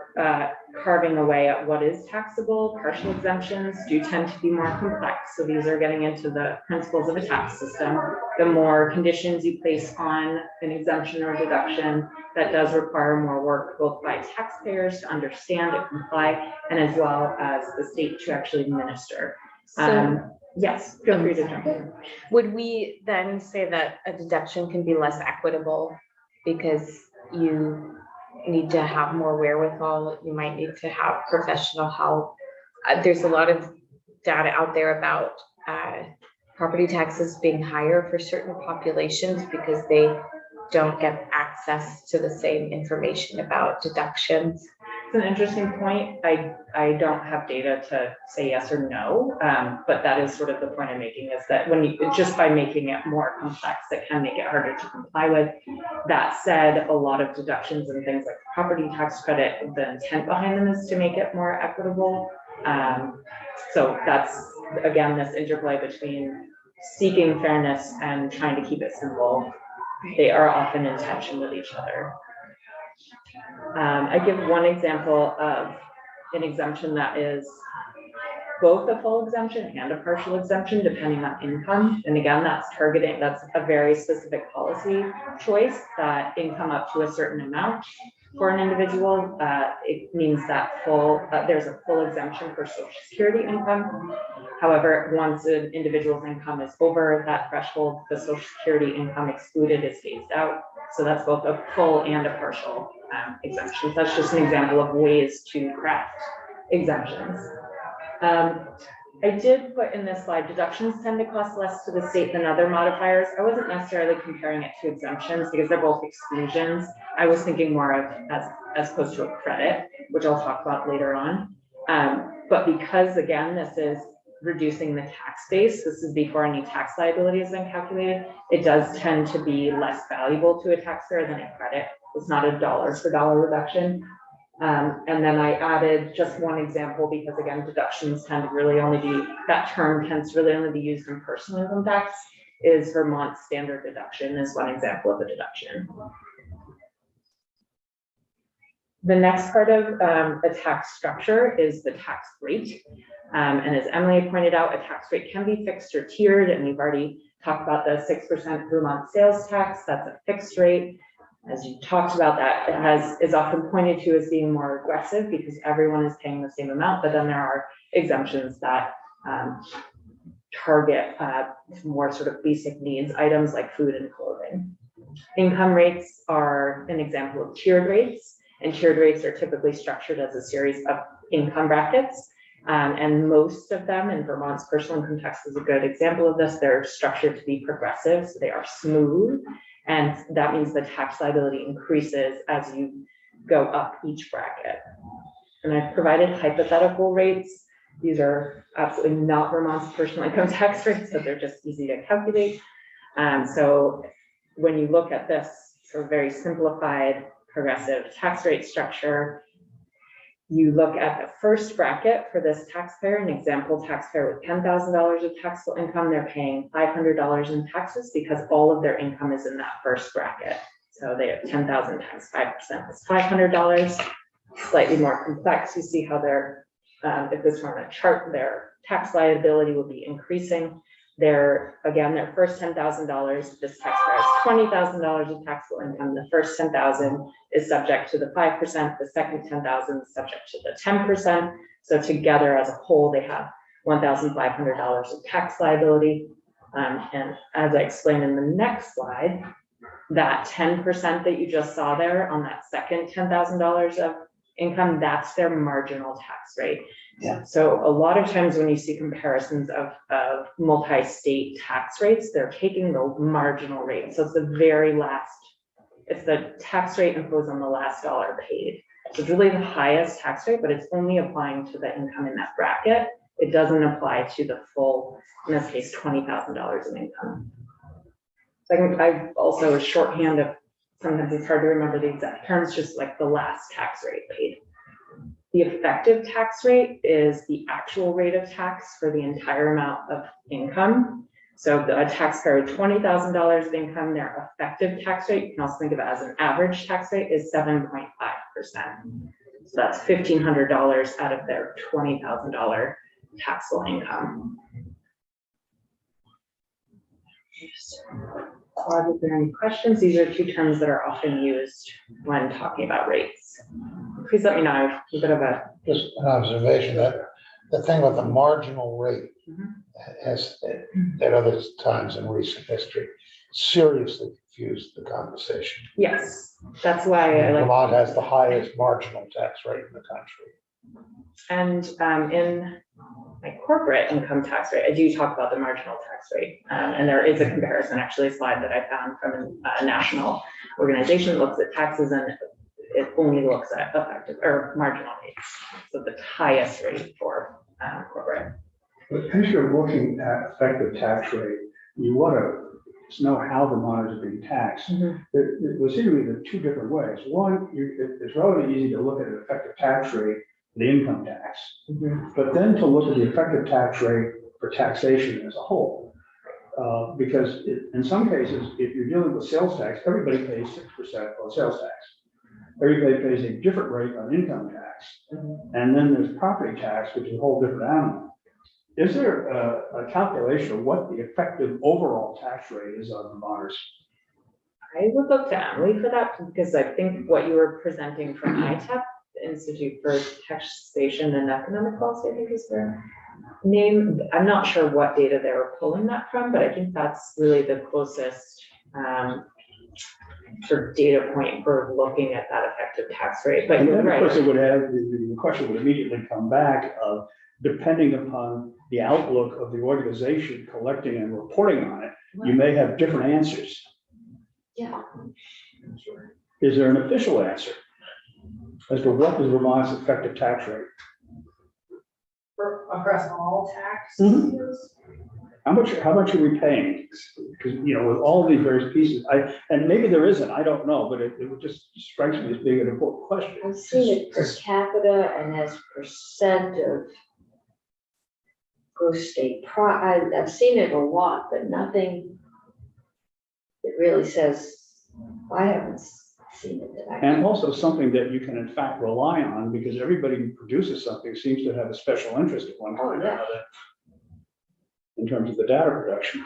carving away at what is taxable, partial exemptions do tend to be more complex. So these are getting into the principles of a tax system. The more conditions you place on an exemption or deduction, that does require more work both by taxpayers to understand and comply, and as well as the state to actually administer. Yes, feel free to jump in. Would we then say that a deduction can be less equitable because you need to have more wherewithal, you might need to have professional help? There's a lot of data out there about property taxes being higher for certain populations because they don't get access to the same information about deductions. It's an interesting point. I don't have data to say yes or no, but that is sort of the point I'm making, is that when you, just by making it more complex, it can make it harder to comply with. That said, a lot of deductions and things like property tax credit, the intent behind them is to make it more equitable. So that's, again, this interplay between seeking fairness and trying to keep it simple. They are often in tension with each other. I give one example of an exemption that is both a full exemption and a partial exemption depending on income. And again, that's targeting, that's a very specific policy choice, that income up to a certain amount for an individual. It means that there's a full exemption for Social Security income. However, once an individual's income is over that threshold, the Social Security income excluded is phased out. So that's both a full and a partial exemption. That's just an example of ways to craft exemptions. I did put in this slide, deductions tend to cost less to the state than other modifiers. I wasn't necessarily comparing it to exemptions because they're both exclusions. I was thinking more of as opposed to a credit, which I'll talk about later on. But because again, this is reducing the tax base, this is before any tax liability has been calculated, it does tend to be less valuable to a taxpayer than a credit. It's not a dollar for dollar reduction. And then I added just one example because again, deductions tend to really only be, that term tends to really only be used in personal income tax, is Vermont's standard deduction is one example of a deduction. The next part of a tax structure is the tax rate. And as Emily pointed out, a tax rate can be fixed or tiered, and we've already talked about the 6% Vermont sales tax. That's a fixed rate. As you talked about, that is often pointed to as being more aggressive because everyone is paying the same amount, but then there are exemptions that target more sort of basic needs items like food and clothing. Income rates are an example of tiered rates, and tiered rates are typically structured as a series of income brackets. And most of them, in Vermont's personal income tax is a good example of this, they're structured to be progressive, so they are smooth. And that means the tax liability increases as you go up each bracket. And I've provided hypothetical rates. These are absolutely not Vermont's personal income tax rates, but they're just easy to calculate. So when you look at this sort of very simplified progressive tax rate structure, you look at the first bracket for this taxpayer, an example taxpayer with $10,000 of taxable income, they're paying $500 in taxes because all of their income is in that first bracket. So they have 10,000 times 5% is $500, slightly more complex. You see how they're, if this were on a chart, their tax liability will be increasing Their first $10,000, this taxpayer has $20,000 of taxable income. The first 10,000 is subject to the 5%, the second 10,000 is subject to the 10%. So together as a whole, they have $1,500 of tax liability. And as I explained in the next slide, that 10% that you just saw there on that second $10,000 of income, that's their marginal tax rate. Yeah. So a lot of times when you see comparisons of multi-state tax rates, they're taking the marginal rate. So it's it's the tax rate imposed on the last dollar paid. So it's really the highest tax rate, but it's only applying to the income in that bracket. It doesn't apply to the full, in this case, $20,000 in income. So I think I also a shorthand of, sometimes it's hard to remember the exact terms, just like the last tax rate paid. The effective tax rate is the actual rate of tax for the entire amount of income. So a taxpayer with $20,000 of income, their effective tax rate, you can also think of it as an average tax rate, is 7.5%. So that's $1,500 out of their $20,000 taxable income. Are there any questions? These are two terms that are often used when talking about rates. Please let me know. A bit of a Just an observation that the thing with the marginal rate has, at other times in recent history, seriously confused the conversation. yes. That's why I like. Vermont has the highest marginal tax rate in the country. And in my corporate income tax rate, I do talk about the marginal tax rate. And there is a comparison, actually, a slide that I found from a national organization that looks at taxes, and it only looks at effective or marginal rates. So the highest rate for corporate. But as you're looking at effective tax rate, you want to know how Vermonters are being taxed. There seem to be the two different ways. One, it's relatively easy to look at an effective tax rate, the income tax, but then to look at the effective tax rate for taxation as a whole. Because in some cases, if you're dealing with sales tax, everybody pays 6% on sales tax. Everybody pays a different rate on income tax. And then there's property tax, which is a whole different animal. Is there a calculation of what the effective overall tax rate is on Vermonters? I would look to Emily for that, because I think what you were presenting from ITEP, the Institute for Taxation and Economic Policy, I think is their name. I'm not sure what data they were pulling that from, but I think that's really the closest sort of data point for looking at that effective tax rate. But And you're then, of right. course, the question would immediately come back of, depending upon the outlook of the organization collecting and reporting on it, you may have different answers. Yeah. Is there an official answer as to what is Vermont's effective tax rate? For across all tax. How much are we paying? Because, with all of these various pieces, and maybe there isn't, I don't know, but it would just strikes me as being an important question. I've seen it per capita and as percent of gross state I've seen it a lot, but nothing that really says, I haven't seen it that I. And also something that you can in fact rely on, because everybody who produces something seems to have a special interest at one point or yeah. another in terms of the data production.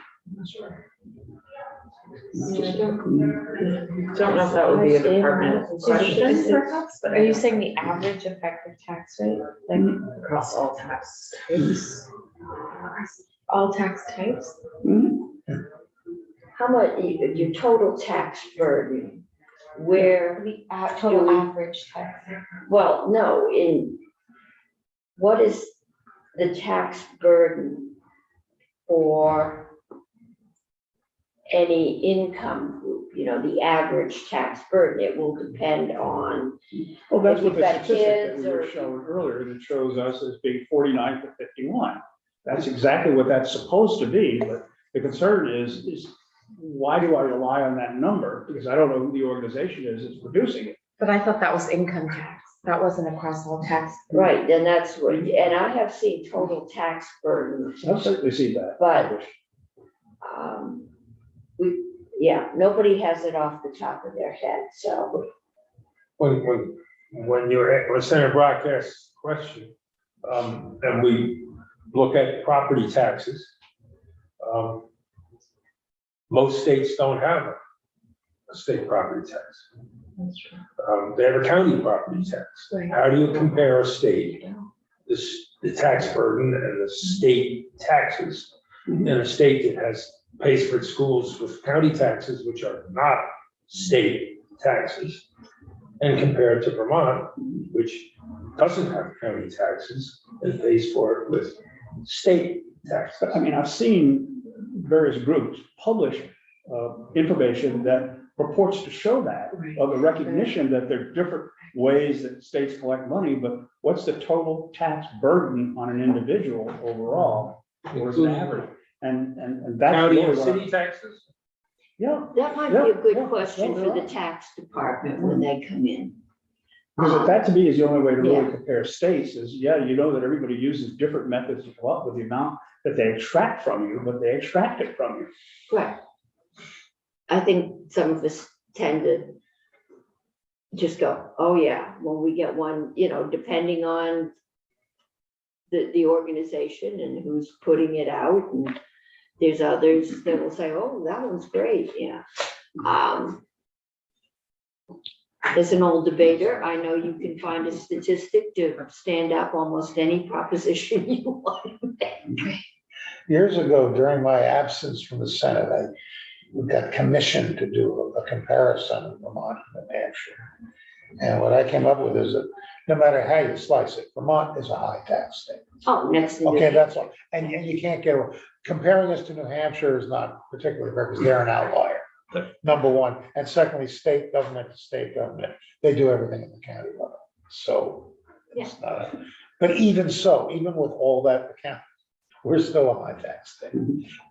Don't know if that would be a department question, perhaps, but Are you saying the average effective tax rate, like across all tax types? all tax types? How much, your total tax burden, where, The total Do we- average tax. well, no, what is the tax burden for any income group, the average tax burden? It will depend on, Well, that's If what you've the got statistic that kids we were or- showing earlier, that shows us as being 49 to 51. That's exactly what that's supposed to be, but the concern is why do I rely on that number? Because I don't know who the organization is that's producing it. But I thought that was income tax. That wasn't across all tax. right, and that's what, and I have seen total tax burden, I've certainly seen that. but nobody has it off the top of their head, so. When Senator Brock asks a question, and we look at property taxes, Most states don't have a state property tax. They have a county property tax. How do you compare a state, the tax burden and the state taxes in a state that pays for its schools with county taxes, which are not state taxes, and compare it to Vermont, which doesn't have county taxes and pays for it with state taxes? But I mean, I've seen various groups publish information that purports to show that, of the recognition that there are different ways that states collect money, but what's the total tax burden on an individual overall? Or is it average? And that's County really and what I- city taxes? Yeah, That might be a Yeah, good yeah, question yeah, for the yeah. tax department when they come in. because that to me is the only way to really Yeah. compare states is, yeah, you know that everybody uses different methods to come up with the amount that they extract from you, but they extract it from you. Right. I think some of us tend to just go, oh yeah, when we get one, depending on the organization and who's putting it out, and there's others that will say, oh, that one's great, yeah. As an old debater, I know you can find a statistic to stand up almost any proposition you want. Years ago, during my absence from the Senate, I got commissioned to do a comparison of Vermont and New Hampshire. And what I came up with is that no matter how you slice it, Vermont is a high tax state. Oh, next thing. Okay, that's all. And you can't get, comparing us to New Hampshire is not particularly fair because they're an outlier, number one. And secondly, state government to state government, they do everything at the county level. So it's not, but even so, even with all that accounted, we're still a high tax state.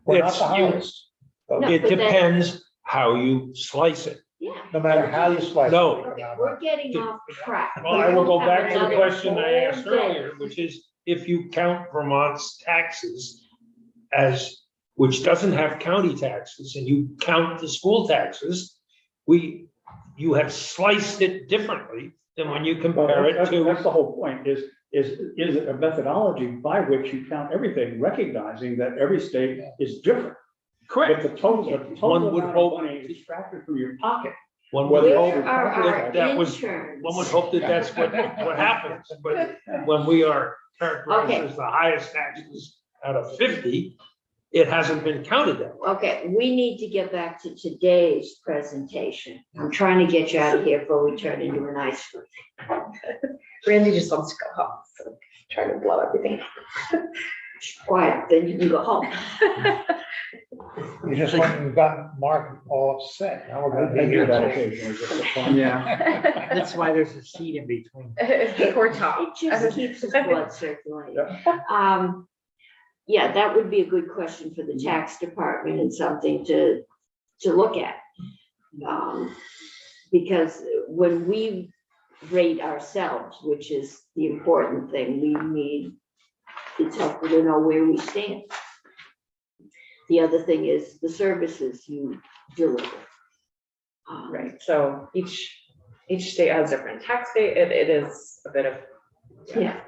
We're not the highest. No, It but that- depends how you slice it. Yeah. No matter how you slice it. No. Okay, we're getting off track. Well, I will go back to the Another question I asked whole day. earlier, which is if you count Vermont's taxes which doesn't have county taxes, and you count the school taxes, you have sliced it differently than when you Well, compare it that's to. the whole point, is it a methodology by which you count everything, recognizing that every state is different. But the total One would amount of hope- money extracted from your pocket. One Whether would it's hope Where through are property our tax- that was- interns? one would hope that that's what happens, but when we are characterized Okay. as the highest taxes out of 50, it hasn't been counted that way. Okay, we need to get back to today's presentation. I'm trying to get you out of here before we turn into an ice cream. Randy just wants to go home, so trying to blow everything. Quiet, then you can go home. You just went and got Mark all upset. Now we're I gonna be do here. that till- occasionally, just for fun. Yeah, that's why there's a seat in between. Poor Tom. It just keeps his blood circulating. Yeah, that would be a good question for the tax department and something to look at. Because when we rate ourselves, which is the important thing, it's helpful to know where we stand. The other thing is the services you deliver. Right, so each state has different tax rate. It is a bit of, Yeah.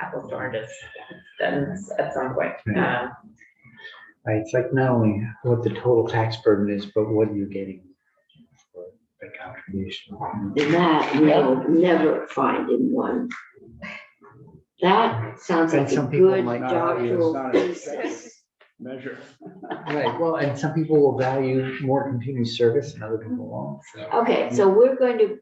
apples to oranges then at some point. Yeah. Right, it's like not only what the total tax burden is, but what are you getting for the contribution? And that we'll never find in one. That sounds And like a some people good might not doctoral not thesis. Measure. Right, well, and some people will value more continuous service and other people won't, so. Okay, so we're going to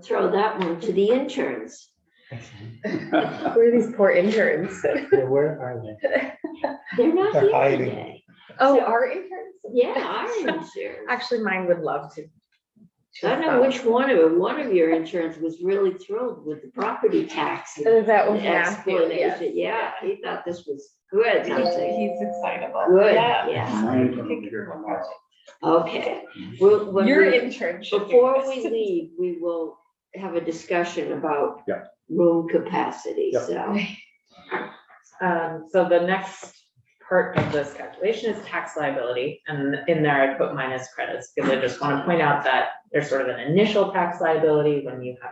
throw that one to the interns. Who are these poor interns? Yeah, where are they? They're not They're here hiding. today. Oh, our interns? Yeah, our interns. Actually, mine would love to. I don't know which one of your interns was really thrilled with the property tax That was Matthew, yes. explanation. Yeah, he thought this was good. And I'm saying, He's excitable. good, Yeah. yeah. Mine come here tomorrow. Okay. When Your we- intern should do Before this. we leave, we will have a discussion about Yeah. room capacity, Yeah. so. So the next part of this calculation is tax liability, and in there I put minus credits, because I just want to point out that there's sort of an initial tax liability when you have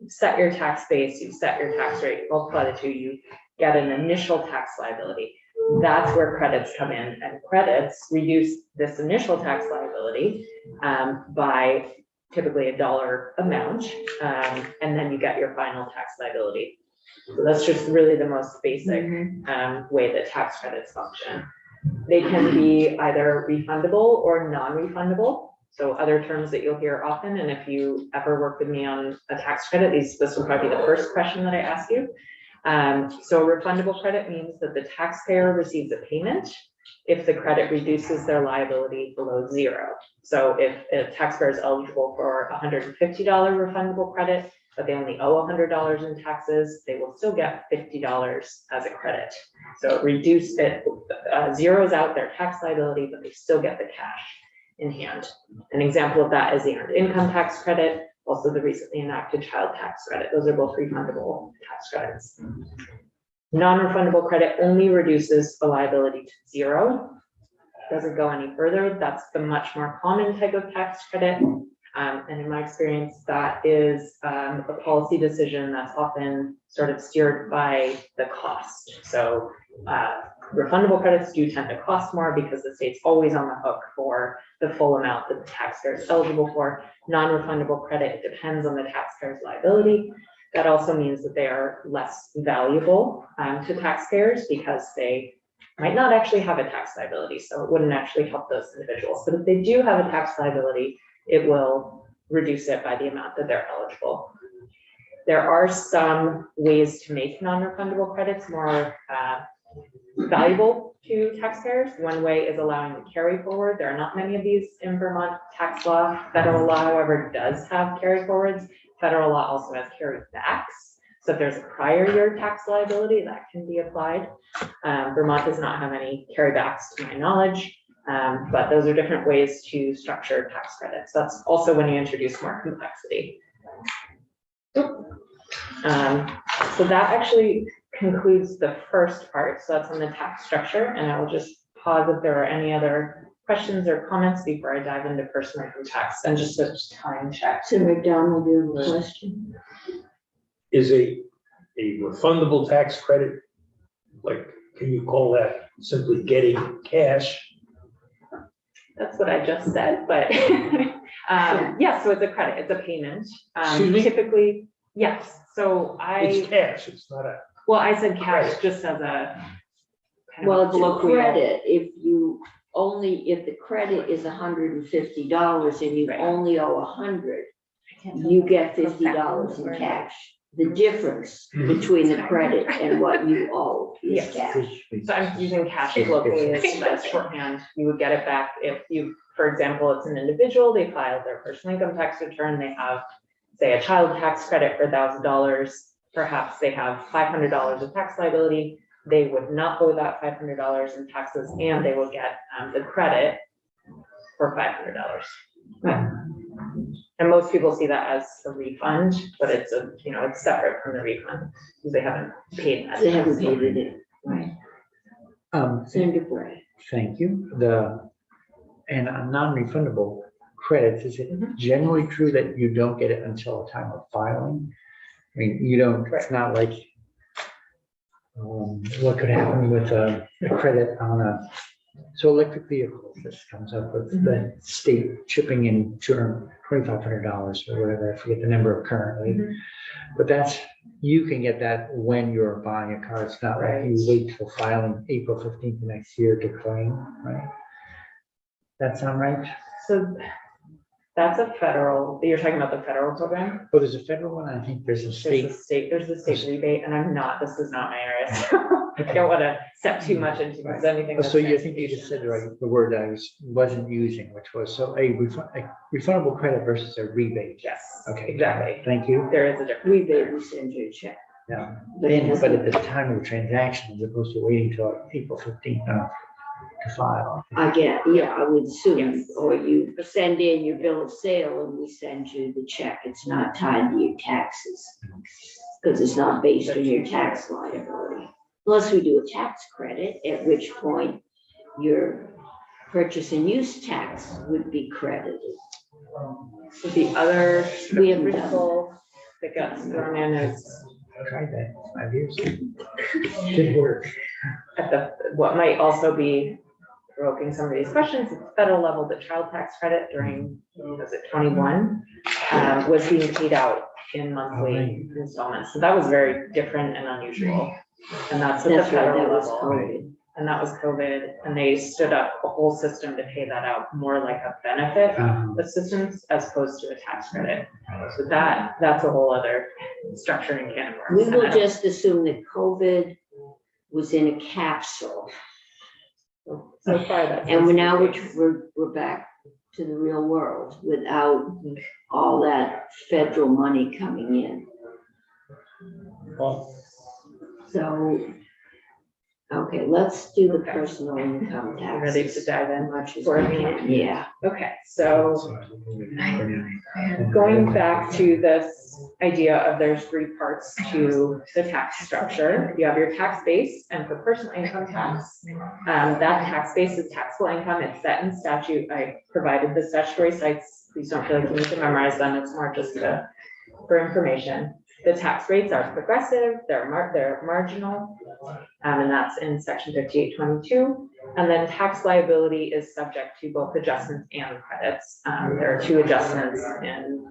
set your tax base, you set your tax rate, multiply the two, you get an initial tax liability. That's where credits come in, and credits reduce this initial tax liability by typically $1 amount, and then you get your final tax liability. So that's just really the most basic way that tax credits function. They can be either refundable or non-refundable. So other terms that you'll hear often, and if you ever work with me on a tax credit, this will probably be the first question that I ask you. So a refundable credit means that the taxpayer receives a payment if the credit reduces their liability below 0. So if a taxpayer is eligible for a $150 refundable credit, but they only owe $100 in taxes, they will still get $50 as a credit. So it zeroes out their tax liability, but they still get the cash in hand. An example of that is the earned income tax credit, also the recently enacted child tax credit. Those are both refundable tax credits. Non-refundable credit only reduces the liability to 0. Doesn't go any further. That's the much more common type of tax credit. And in my experience, that is a policy decision that's often sort of steered by the cost. So refundable credits do tend to cost more because the state's always on the hook for the full amount that the taxpayer is eligible for. Non-refundable credit depends on the taxpayer's liability. That also means that they are less valuable to taxpayers because they might not actually have a tax liability. So it wouldn't actually help those individuals. But if they do have a tax liability, it will reduce it by the amount that they're eligible. There are some ways to make non-refundable credits more valuable to taxpayers. One way is allowing the carry forward. There are not many of these in Vermont tax law. Federal law, however, does have carry forwards. Federal law also has carry backs. So if there's a prior year tax liability, that can be applied. Vermont does not have any carrybacks to my knowledge. But those are different ways to structure tax credits. That's also when you introduce more complexity. So that actually concludes the first part. So that's on the tax structure, and I will just pause if there are any other questions or comments before I dive into personal income tax, and just a time check. So McDonald, you have a question? Is a refundable tax credit, like, can you call that simply getting cash? That's what I just said, but yeah, so it's a credit, it's a payment. Excuse me? Typically, yes, so It's cash, it's not a, well, I said cash Credit. just as a kind of Well, a it's a colloquial. credit, if the credit is $150 and you Right. only owe 100, you get $50 in cash. The difference between the credit and what you owe is Yes. cash. So I'm using cash locally as shorthand. You would get it back if you, for example, it's an individual, they filed their personal income tax return, they have, say, a child tax credit for $1,000. Perhaps they have $500 of tax liability. They would not owe that $500 in taxes, and they would get the credit for $500. And most people see that as a refund, but it's it's separate from the refund because they haven't paid that. They haven't paid it in, right? Send it for it. Thank you. And on non-refundable credits, is it Mhm. generally true that you don't get it until a time of filing? I mean, you don't, it's not like, what could happen with a credit on so electric vehicles, this comes up with the state chipping in $2,500 or whatever, I forget the number currently. But you can get that when you're buying a car. It's not like you wait till filing April 15th next year to claim, right? That sound right? So that's a federal, you're talking about the federal program? Oh, there's a federal one, I think there's a state. There's the state rebate, and this is not my area. So I don't want to step too much into this, anything. So you think you just said the word I wasn't using, which was, so a refundable credit versus a rebate. Yes, Okay. exactly. Thank you. There is a difference. Rebate, we send you a check. Yeah. But it But hasn't- at the time of the transaction, as opposed to waiting till April 15th to file. I would assume, Yes. or you send in your bill of sale and we send you the check. It's not tied to your taxes. Because it's not based on your tax liability. Unless we do a tax credit, at which point your purchase and use tax would be credited. So the other We haven't done wrinkle that got thrown in is I tried that 5 years ago. Didn't work. at what might also be provoking some of these questions, at the federal level, the child tax credit during, was it 21, was being paid out in monthly installments. So that was very different and unusual. And that's at the That's right, federal that was level. COVID. And that was COVID, and they stood up a whole system to pay that out more like a benefit assistance as opposed to a tax credit. So that's a whole other structure and can of worms. We will just assume that COVID was in a capsule. So far, that's. And we're back to the real world without all that federal money coming in. Well, So, okay, let's do the personal income tax. Ready to dive in Much as for we a minute? can. Yeah. Okay, so going back to this idea of there's three parts to the tax structure. You have your tax base, and for personal income tax, that tax base is taxable income. It's set in statute. I provided the statutory sites. Please don't feel like you need to memorize them. It's more just for information. The tax rates are progressive, they're marginal, and that's in section 5822. And then tax liability is subject to both adjustments and credits. There are two adjustments in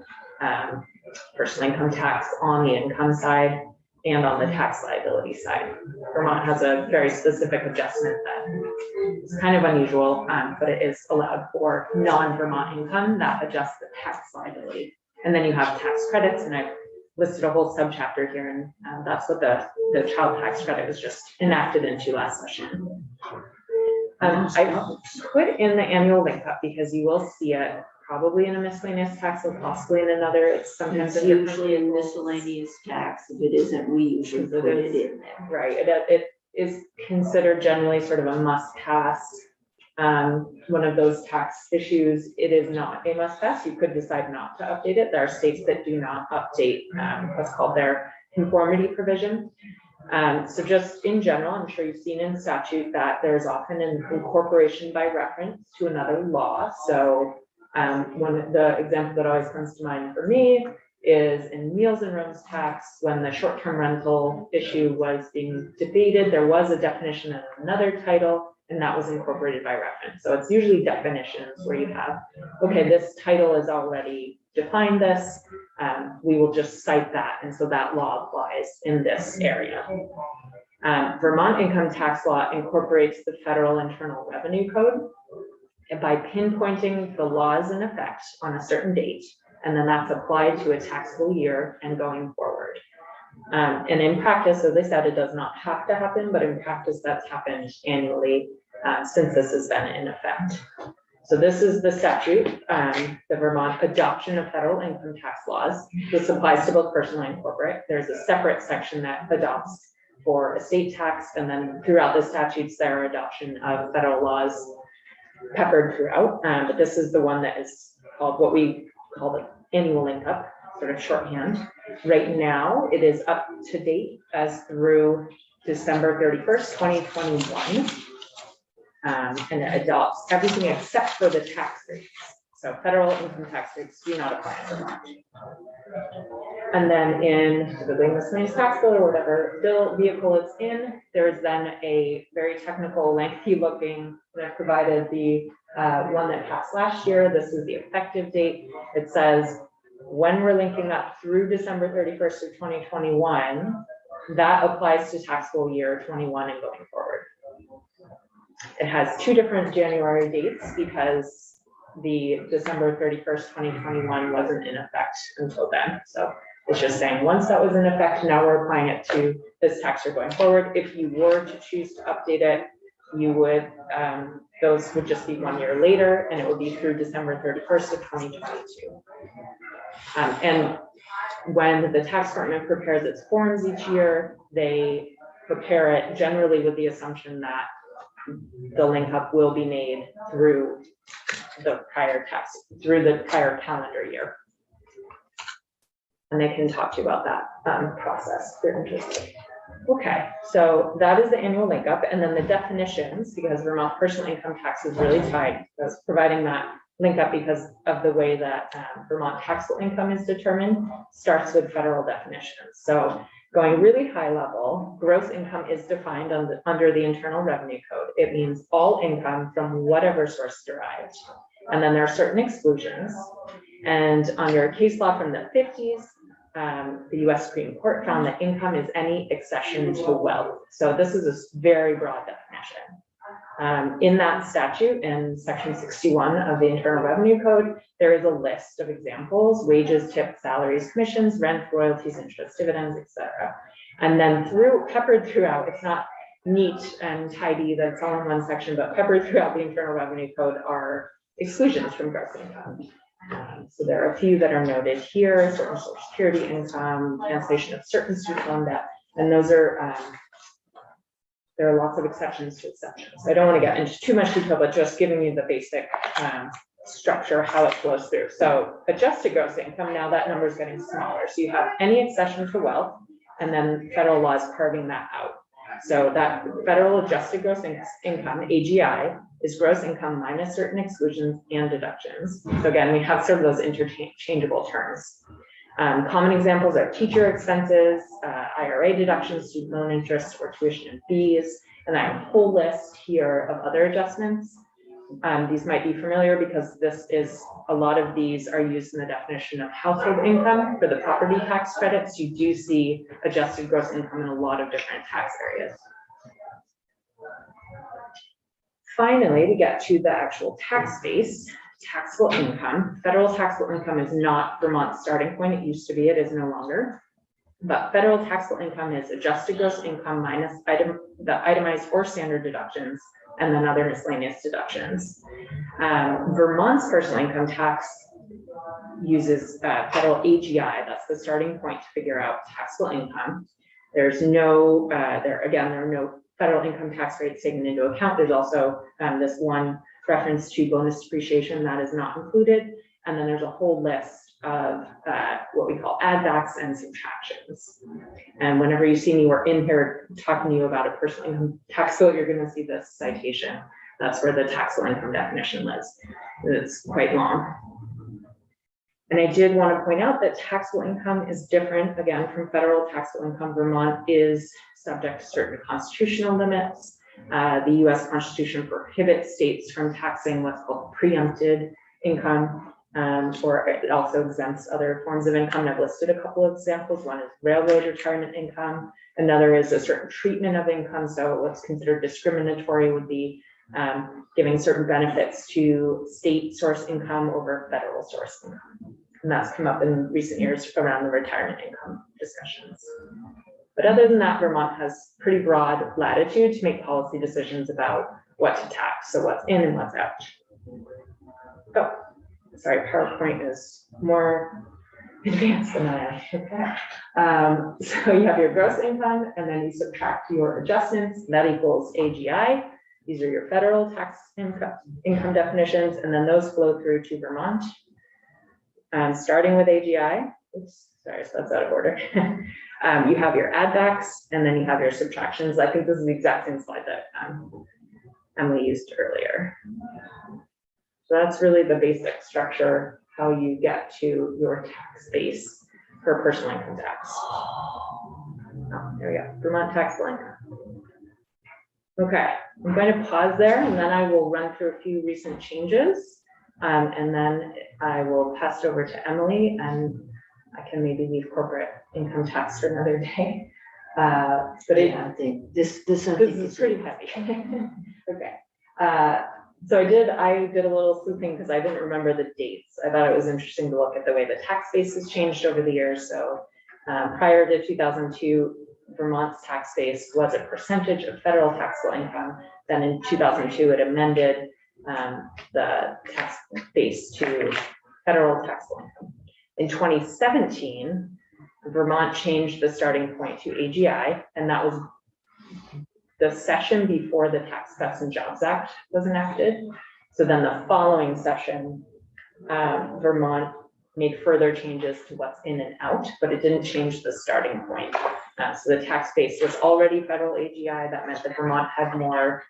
personal income tax on the income side and on the tax liability side. Vermont has a very specific adjustment that is kind of unusual, but it is allowed for non-Vermont income that adjusts the tax liability. And then you have tax credits, and I've listed a whole subchapter here, and that's what the child tax credit was just enacted into last session. I put in the annual link up because you will see it probably in a miscellaneous tax or possibly in another. It's sometimes It's usually in miscellaneous tax. If it isn't, we usually put it in there. Right, it is considered generally sort of a must pass. One of those tax issues. It is not a must pass. You could decide not to update it. There are states that do not update what's called their conformity provision. So just in general, I'm sure you've seen in statute that there's often an incorporation by reference to another law. So one the example that always comes to mind for me is in meals and rooms tax. When the short-term rental issue was being debated, there was a definition in another title, and that was incorporated by reference. So it's usually definitions where you have, okay, this title is already defined this, we will just cite that, and so that law applies in this area. Vermont income tax law incorporates the Federal Internal Revenue Code, and by pinpointing the laws in effect on a certain date, and then that's applied to a taxable year and going forward. And in practice, as I said, it does not have to happen, but in practice that's happened annually since this has been in effect. So this is the statute, the Vermont adoption of federal income tax laws. This applies to both personal and corporate. There's a separate section that adopts for estate tax, and then throughout the statutes, there are adoption of federal laws peppered throughout. But this is the one that is called what we call the annual link up, sort of shorthand. Right now, it is up to date as through December 31st, 2021. And it adopts everything except for the tax rates. So federal income tax rates do not apply in Vermont. And then in the miscellaneous tax bill or whatever bill vehicle it's in, there's then a very technical, lengthy looking, that I've provided the one that passed last year. This is the effective date. It says when we're linking up through December 31st of 2021, that applies to taxable year 21 and going forward. It has two different January dates because the December 31st, 2021 wasn't in effect until then. So it's just saying once that was in effect, now we're applying it to this tax year going forward. If you were to choose to update it, you would, those would just be 1 year later, and it would be through December 31st of 2022. And when the tax department prepares its forms each year, they prepare it generally with the assumption that the link up will be made through the prior calendar year. And they can talk to you about that process if you're interested. Okay, so that is the annual link up, and then the definitions, because Vermont personal income tax is really tied, that's providing that link up because of the way that Vermont taxable income is determined, starts with federal definitions. So Going really high level, gross income is defined under the Internal Revenue Code. It means all income from whatever source derived. And then there are certain exclusions. And under case law from the 50s, the US Supreme Court found that income is any accession to wealth. So this is a very broad definition. In that statute, in section 61 of the Internal Revenue Code, there is a list of examples: wages, tips, salaries, commissions, rent, royalties, interest, dividends, etc. And then peppered throughout, it's not neat and tidy that it's all in one section, but peppered throughout the Internal Revenue Code are exclusions from gross income. So there are a few that are noted here: certain Social Security income, cancellation of certain student loan debt, and those are there are lots of exceptions to exceptions. I don't want to get into too much detail, but just giving you the basic structure, how it flows through. So adjusted gross income, now that number is getting smaller. So you have any accession to wealth, and then federal law is carving that out. So that federal adjusted gross income, AGI, is gross income minus certain exclusions and deductions. So again, we have sort of those interchangeable terms. Common examples are teacher expenses, IRA deductions, student loan interest, or tuition and fees. And I have a whole list here of other adjustments. These might be familiar because a lot of these are used in the definition of household income for the property tax credits. You do see adjusted gross income in a lot of different tax areas. Finally, we get to the actual tax base. Taxable income. Federal taxable income is not Vermont's starting point. It used to be, it is no longer. But federal taxable income is adjusted gross income minus the itemized or standard deductions, and then other miscellaneous deductions. Vermont's personal income tax uses federal AGI. That's the starting point to figure out taxable income. There's no, there are no federal income tax rates taken into account. There's also this one reference to bonus depreciation that is not included. And then there's a whole list of what we call add backs and subtractions. And whenever you see me, we're in here talking to you about a personal income tax bill, you're gonna see this citation. That's where the taxable income definition lives. It's quite long. And I did want to point out that taxable income is different, again, from federal taxable income. Vermont is subject to certain constitutional limits. The US Constitution prohibits states from taxing what's called preempted income, or it also exempts other forms of income. I've listed a couple of examples. One is railroad retirement income. Another is a certain treatment of income. So what's considered discriminatory would be giving certain benefits to state source income over federal source income. And that's come up in recent years around the retirement income discussions. But other than that, Vermont has pretty broad latitude to make policy decisions about what to tax, so what's in and what's out. Oh, sorry, PowerPoint is more advanced than I am. Okay. So you have your gross income, and then you subtract your adjustments. That equals AGI. These are your federal tax income definitions, and then those flow through to Vermont. Starting with AGI, oops, sorry, so that's out of order. You have your add backs, and then you have your subtractions. I think this is the exact same slide that Emily used earlier. So that's really the basic structure, how you get to your tax base for personal income tax. Oh, there we go, Vermont taxable income. Okay, I'm going to pause there, and then I will run through a few recent changes. And then I will pass it over to Emily, and I can maybe leave corporate income tax for another day. But I think this is pretty heavy. Okay. So I did a little sleuthing because I didn't remember the dates. I thought it was interesting to look at the way the tax base has changed over the years. So prior to 2002, Vermont's tax base was a percentage of federal taxable income. Then in 2002, it amended the tax base to federal taxable income. In 2017, Vermont changed the starting point to AGI, and that was the session before the Tax Cuts and Jobs Act was enacted. So then the following session, Vermont made further changes to what's in and out, but it didn't change the starting point. So the tax base was already federal AGI. That meant that Vermont had more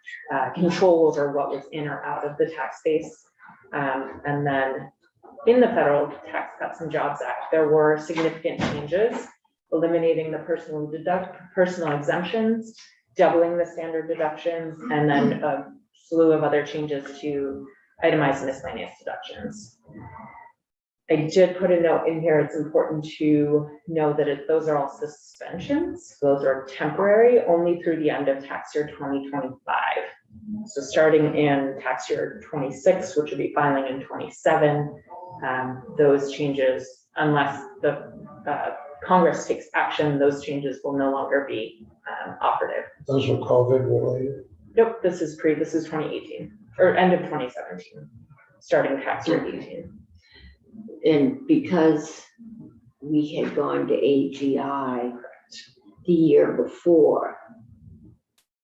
control over what was in or out of the tax base. And then in the Federal Tax Cuts and Jobs Act, there were significant changes eliminating the personal exemptions, doubling the standard deductions, and then a slew of other changes to itemized miscellaneous deductions. I did put a note in here, it's important to know that those are all suspensions. Those are temporary, only through the end of tax year 2025. So starting in tax year 26, which will be filing in 27, those changes, unless the Congress takes action, those changes will no longer be operative. Those were COVID related. Nope, this is 2018, or end of 2017, starting tax year 18. And because we had gone to AGI the year before,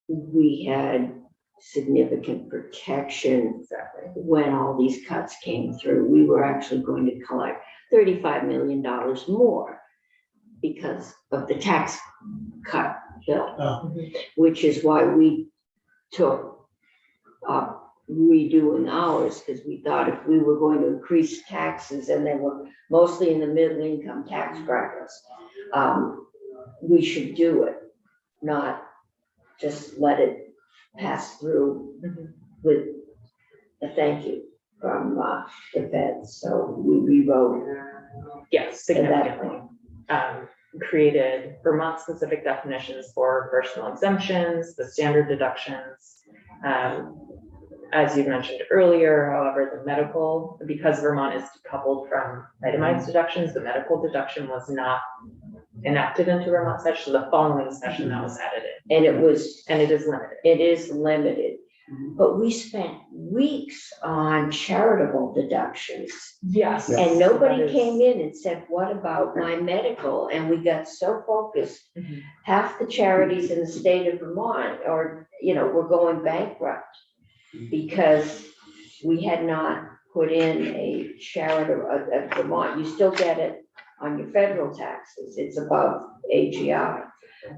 we had significant protection. Exactly. When all these cuts came through. We were actually going to collect $35 million more because of the tax cut bill, Oh. which is why we took up redoing ours, because we thought if we were going to increase taxes, and they were mostly in the middle income tax brackets, we should do it, not just let it pass through with a thank you from the feds. So we rewrote Yes, significantly. Created Vermont-specific definitions for personal exemptions, the standard deductions. As you mentioned earlier, however, the medical, because Vermont is decoupled from itemized deductions, the medical deduction was not enacted into Vermont session, so the following session that was added in. and it was, And it is limited. it is limited. But we spent weeks on charitable deductions. Yes. And nobody came in and said, what about my medical? And we got so focused, Mhm. half the charities in the state of Vermont were going bankrupt because we had not put in a charitable, at Vermont, you still get it on your federal taxes, it's above AGI,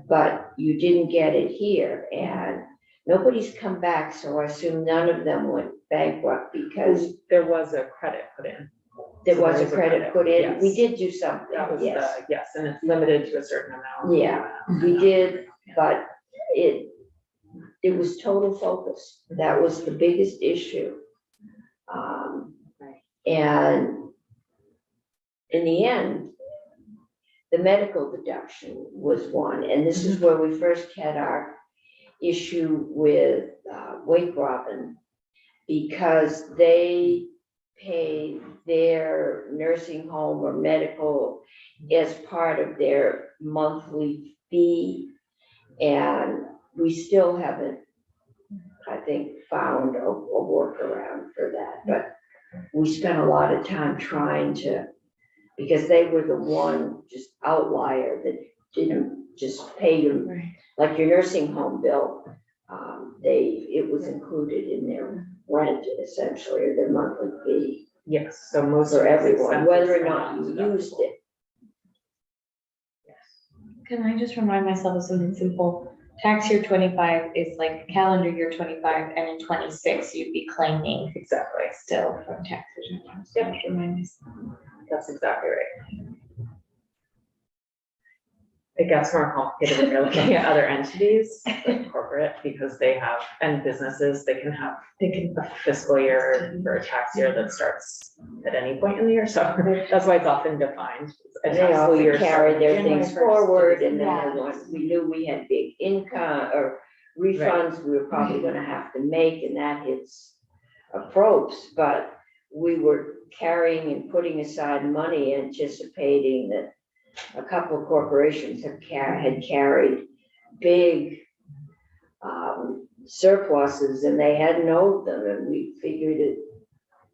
but you didn't get it here, and nobody's come back, so I assume none of them went bankrupt because There was a credit put in. there So was there a is a credit credit, put in. We yes. did do something, That was yes. yes, and it's limited to a certain amount. Yeah, we did, but it was total focus. That was the biggest issue. And in the end, the medical deduction was one, and this is where we first had our issue with Wake Robin, because they pay their nursing home or medical as part of their monthly fee. And we still haven't, I think, found a workaround for that, but we spent a lot of time trying to, because they were the one just outlier that didn't just pay you, like your nursing home bill. It was included in their rent essentially, or their monthly fee Yes, so most for of these everyone, expenses whether or are not you non-deductible. used it. Can I just remind myself of something simple? Tax year 25 is like calendar year 25, and in 26, you'd be claiming Exactly, still from tax return. So Yep. just remind myself. that's exactly right. It gets more complicated when you're looking at other entities, like corporate, because they have, and businesses, they can have a fiscal year or a tax year that starts at any point in the year, so that's why it's often defined. A They taxable often year carry starting their January things 1st. forward, and then Yeah. we knew we had big income or refunds we were probably gonna have to make, and that hits approach, but we were carrying and putting aside money, anticipating that a couple of corporations had carried big surpluses, and they hadn't owed them, and we figured it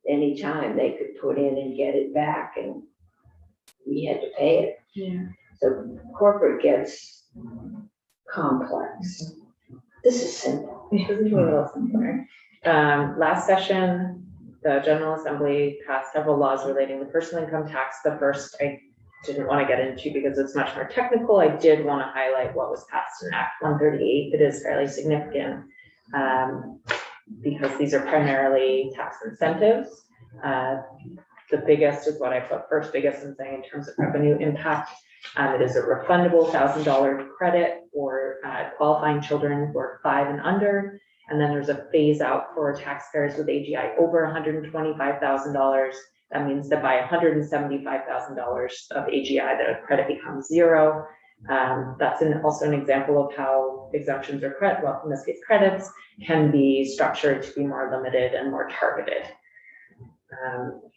anytime they could put in and get it back, and we had to pay it. Yeah. So corporate gets complex. This is simple. This is a little simpler. Last session, the General Assembly passed several laws relating to personal income tax. The first I didn't want to get into because it's much more technical. I did want to highlight what was passed in Act 138 that is fairly significant, because these are primarily tax incentives. The biggest is what I put first biggest in saying in terms of revenue impact. It is a refundable $1,000 credit for qualifying children who are 5 and under. And then there's a phase out for taxpayers with AGI over $125,000. That means that by $175,000 of AGI, the credit becomes zero. That's also an example of how exemptions or credit, well, in this case, credits can be structured to be more limited and more targeted.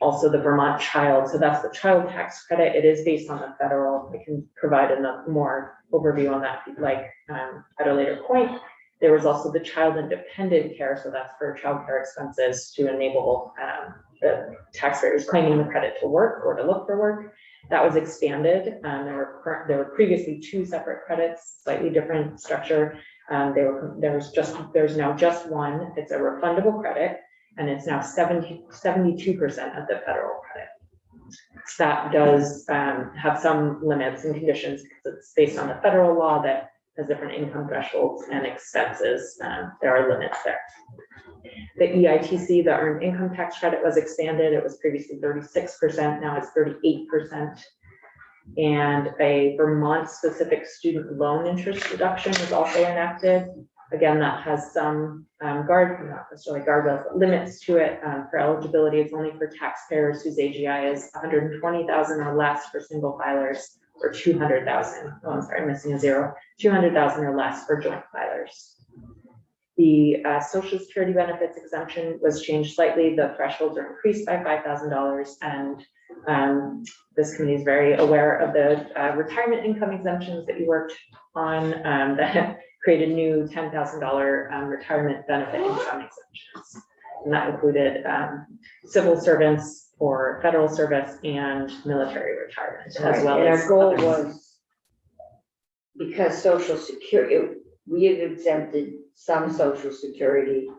Also the Vermont child, so that's the child tax credit. It is based on the federal. I can provide a more overview on that if you'd like at a later point. There was also the child independent care, so that's for childcare expenses to enable the taxpayers claiming the credit to work or to look for work. That was expanded. There were previously 2 separate credits, slightly different structure. There's now just one. It's a refundable credit, and it's now 72% of the federal credit. That does have some limits and conditions because it's based on the federal law that has different income thresholds and expenses. There are limits there. The EITC, the earned income tax credit, was expanded. It was previously 36%, now it's 38%. And a Vermont specific student loan interest reduction was also enacted. Again, that has some not necessarily guardrails, but limits to it. For eligibility, it's only for taxpayers whose AGI is 120,000 or less for single filers, or 200,000. Oh, I'm sorry, I'm missing a zero. 200,000 or less for joint filers. The Social Security benefits exemption was changed slightly. The thresholds are increased by $5,000, and this committee is very aware of the retirement income exemptions that you worked on that created new $10,000 retirement benefit income exemptions. And that included civil servants for federal service and military retirement, as well And as our goal others. was, because Social Security, we have exempted some Social Security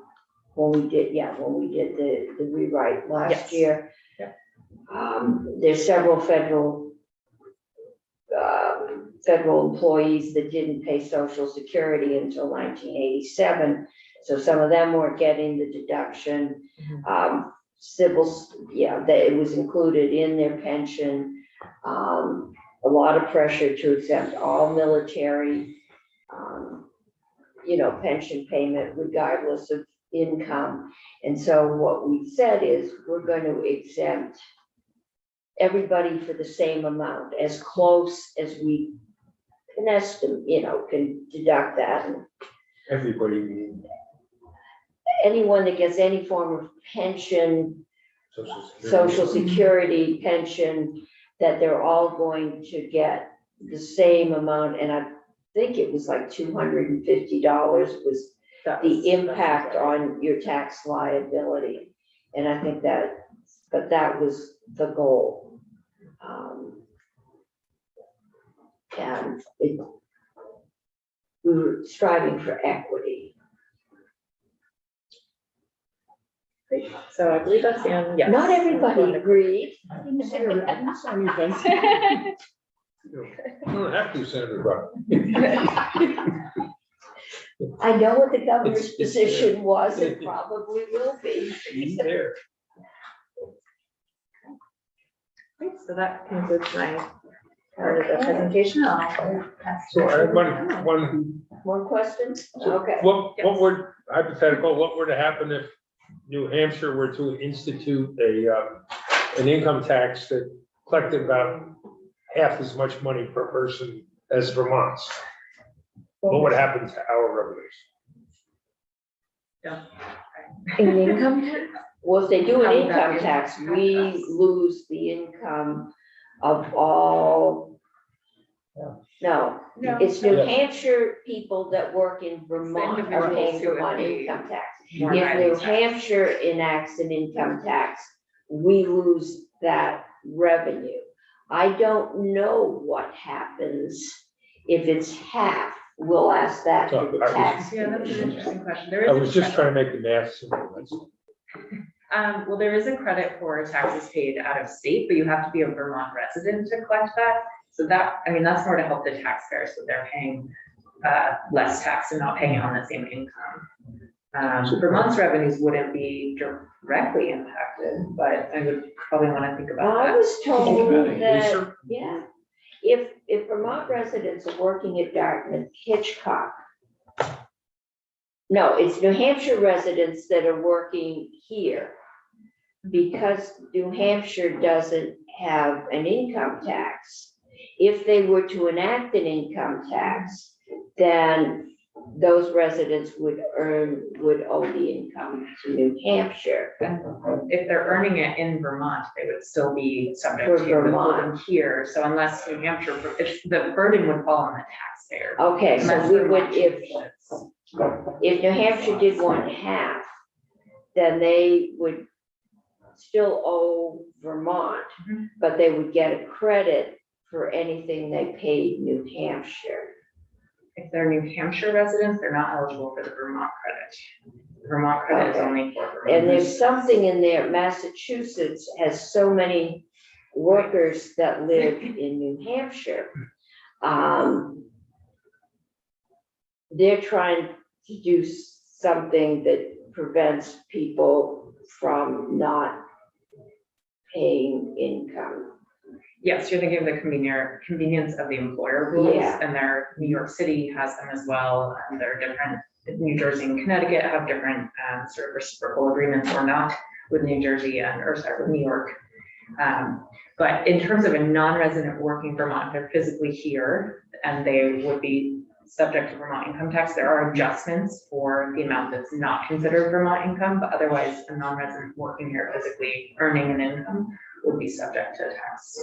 when we did the rewrite last Yes. year. Yep. There's several federal employees that didn't pay Social Security until 1987. So some of them weren't getting the deduction. It was included in their pension. A lot of pressure to exempt all military, pension payment regardless of income. And so what we said is we're going to exempt everybody for the same amount, as close as we can estimate, can deduct that. And Everybody means anyone that gets any form of pension, Social Security pension, that they're all going to get the same amount. And I think it was like $250 was the impact on your tax liability. And I think that was the goal. And we were striving for equity. So I believe that's the end. Yes. Not everybody agreed. I didn't say anything. You don't have to, Senator Brock. I know what the governor's It's position was, and probably will be. He's there. Great, so that concludes my part of the presentation. I'll pass it So I have over. one, More questions? Okay. what were, hypothetical, what were to happen if New Hampshire were to institute an income tax that collected about half as much money per person as Vermont's? What would happen to our revenues? In income tax? Well, if they do an How would that income be? tax, we lose the income of all. No, No. it's New Hampshire people that work in Vermont are paying Vermont income tax. More If highly New taxed. Hampshire enacts an income tax, we lose that revenue. I don't know what happens if it's half. We'll ask that to the So, I was- tax Yeah, that's an commission. interesting question. There I is was a just credit. trying to make the math simple. That's all. Well, there is a credit for taxes paid out of state, but you have to be a Vermont resident to collect that. So that's more to help the taxpayers, so they're paying less tax and not paying on the same income. Vermont's revenues wouldn't be directly impacted, but I would probably want to think about I that. was told Think about it. that, Lisa? yeah, if Vermont residents are working at Dartmouth, Hitchcock. No, it's New Hampshire residents that are working here. Because New Hampshire doesn't have an income tax. If they were to enact an income tax, then those residents would owe the income to New Hampshire. If they're earning it in Vermont, they would still be subject For to Vermont. withholding here. So unless New Hampshire, if the burden would fall on the taxpayer. Okay, so Unless we Vermont would, if changes. New Hampshire did want half, then they would still owe Vermont, Mhm. but they would get a credit for anything they paid New Hampshire. If they're New Hampshire residents, they're not eligible for the Vermont credit. The Vermont credit is Okay. only for Vermont. And there's something in there, Massachusetts has so many workers that live in New Hampshire. They're trying to do something that prevents people from not paying income. Yes, you're thinking of the convenience of the employer rules, Yeah. and New York City has them as well, and they're different. New Jersey and Connecticut have different sort of reciprocal agreements or not with New Jersey with New York. But in terms of a non-resident working Vermont, they're physically here and they would be subject to Vermont income tax. There are adjustments for the amount that's not considered Vermont income, but otherwise a non-resident working here physically earning an income would be subject to tax.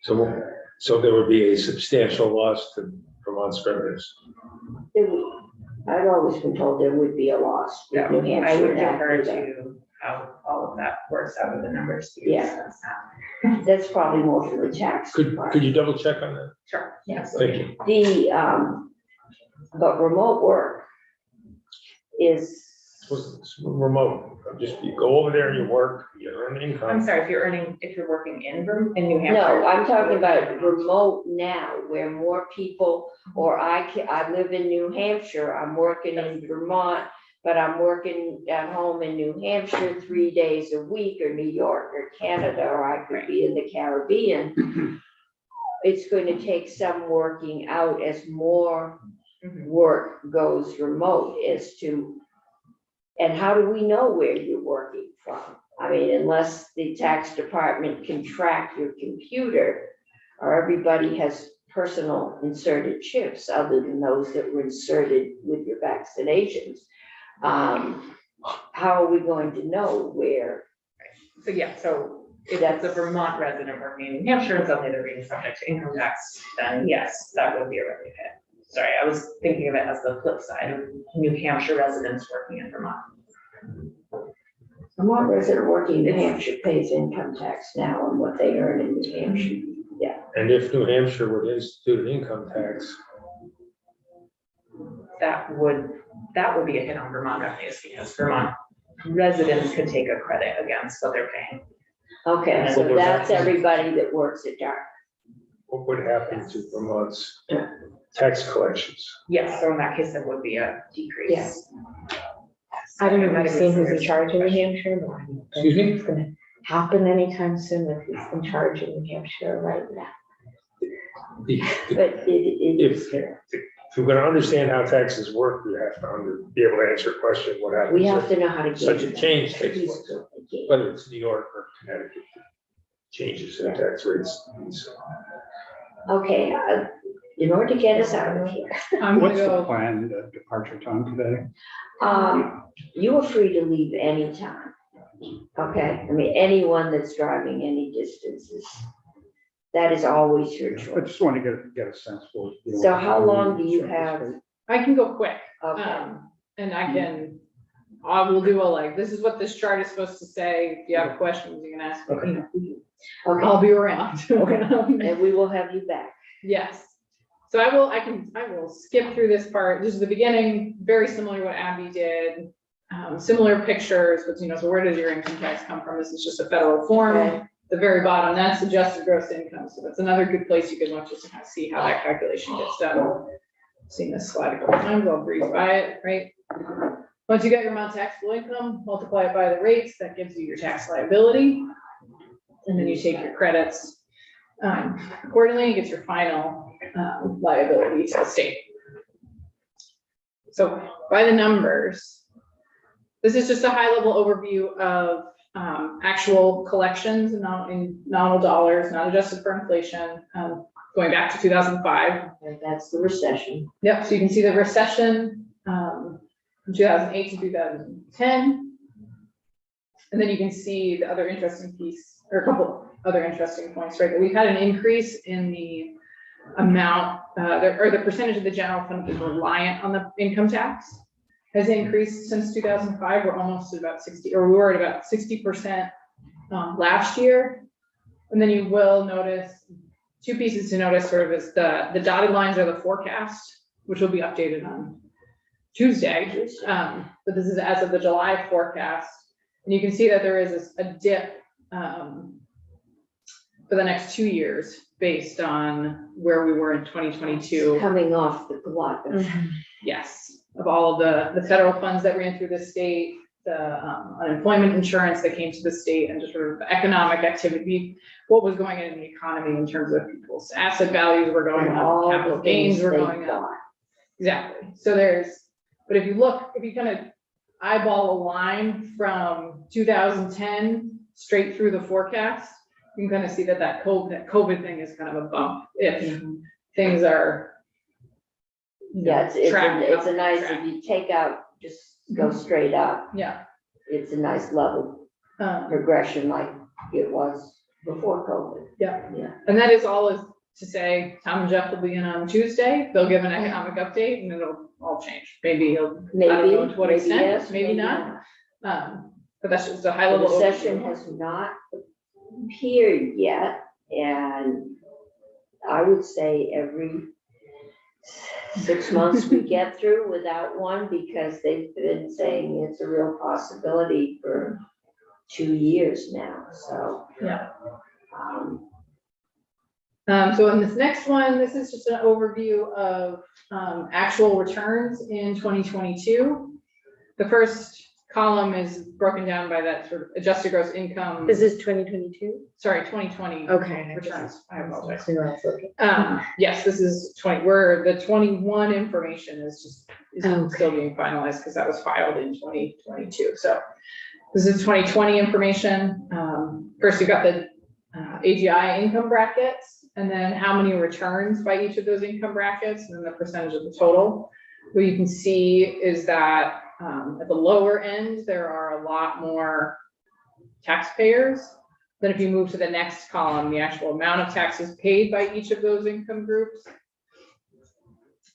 So there would be a substantial loss to Vermont's revenues. I've always been told there would be a loss with New Hampshire. I would enacting defer that. to how all of that works out with the numbers. because Yeah. that's not- That's probably more for the tax. Could department. you double check on that? Sure, yes. Thank you. But remote work is, It's remote. Just you go over there and you work, you earn I'm income. sorry, if you're working in New Hampshire. no, I'm talking about remote now, where more people, or I live in New Hampshire, I'm working in Vermont, but I'm working at home in New Hampshire 3 days a week, or New York, or Canada, or I could be in the Caribbean. It's going to take some working out as more Mhm. work goes remote as to, and how do we know where you're working from? I mean, unless the tax department can track your computer, or everybody has personal inserted chips, other than those that were inserted with your vaccinations. How are we going to know where? So yeah, so if it's a Vermont resident working in New Hampshire and suddenly they're being subject to income tax, then yes, that would be a revenue hit. Sorry, I was thinking of it as the flip side of New Hampshire residents working in Vermont. Vermont resident working in New Hampshire pays income tax now on what they earn in New Hampshire. And if New Hampshire would institute an income tax, That would be a hit on Vermont revenues because Vermont residents could take a credit against what they're paying. Okay, so What would that's happen? everybody that works at Dartmouth. what would happen to Vermont's tax collections? Yes, so in that case, there would be a decrease. Yes. I don't know if you've seen who's in charge in New Hampshire, but I don't think Excuse me? it's gonna happen anytime soon with who's in charge in New Hampshire right now. But it is, If you're gonna understand how taxes work, you have to be able to answer a question, what happens? we have if to know how to. Such a gauge change that. takes place, whether it's New York or Connecticut, changes in tax rates. Okay, in order to get us out of here, I'm gonna What's the go, planned departure time today? you are free to leave anytime. Okay, I mean, anyone that's driving any distances, that is always your I choice. just want to get a sense for. So how long do you have? I can go quick. Okay, And I will do this is what this chart is supposed to say. If you have questions, you can ask me. okay, I'll be around. and we will have you back. Yes. So I will skip through this part. This is the beginning, very similar to what Abby did. Similar pictures, but so where does your income tax come from? This is just a federal form. Okay. The very bottom, that's adjusted gross income. So that's another good place you could look just to kind of see how that calculation gets done. Seen this slide a couple times, I'll breeze by it, right? Once you got your amount of taxable income, multiply it by the rates, that gives you your tax liability. And then you take your credits Accordingly, it gets your final liability to the state. So by the numbers, this is just a high level overview of actual collections in nominal dollars, not adjusted for inflation, going back to 2005. And that's the recession. Yep, so you can see the recession from 2008 to 2010. And then you can see the other interesting piece, or a couple other interesting points, right? That we've had an increase in the amount, or the percentage of the general fund that is reliant on the income tax has increased since 2005. We're almost at about 60, or we were at about 60% last year. And then you will notice, two pieces to notice sort of is the dotted lines are the forecast, which will be updated on Tuesday. But this is as of the July forecast. And you can see that there is a dip for the next 2 years based on where we were in 2022. Coming off the glut of Yes, of all of the federal funds that ran through the state, the unemployment insurance that came to the state, and just sort of the economic activity, what was going on in the economy in terms of people's asset values were going and up, all capital the gains things were they going up. got. Exactly. So but if you kind of eyeball a line from 2010 straight through the forecast, you can kind of see that COVID thing is kind of a bump if things are. Yeah, tracking it's up, a nice, if tracking. you take out, just go straight up, Yeah. it's a nice level progression like it was before COVID. Yeah. Yeah. And that is all is to say, Tom and Jeff will be in on Tuesday. They'll give an economic update and it'll all change. Maybe I don't know to what extent, yes, maybe not. But that's just a high The level recession overview. has not appeared yet, and I would say every 6 months we get through without one, because they've been saying it's a real possibility for 2 years now, so. Yeah. um, So in this next one, this is just an overview of actual returns in 2022. The first column is broken down by that sort of adjusted gross income. This is 2022? Sorry, 2020 Okay. returns. I apologize. Okay. Yes, this is 20, where the 21 information is Okay. still being finalized because that was filed in 2022. So this is 2020 information. First, you've got the AGI income brackets, and then how many returns by each of those income brackets, and then the percentage of the total. What you can see is that at the lower end, there are a lot more taxpayers. Then if you move to the next column, the actual amount of taxes paid by each of those income groups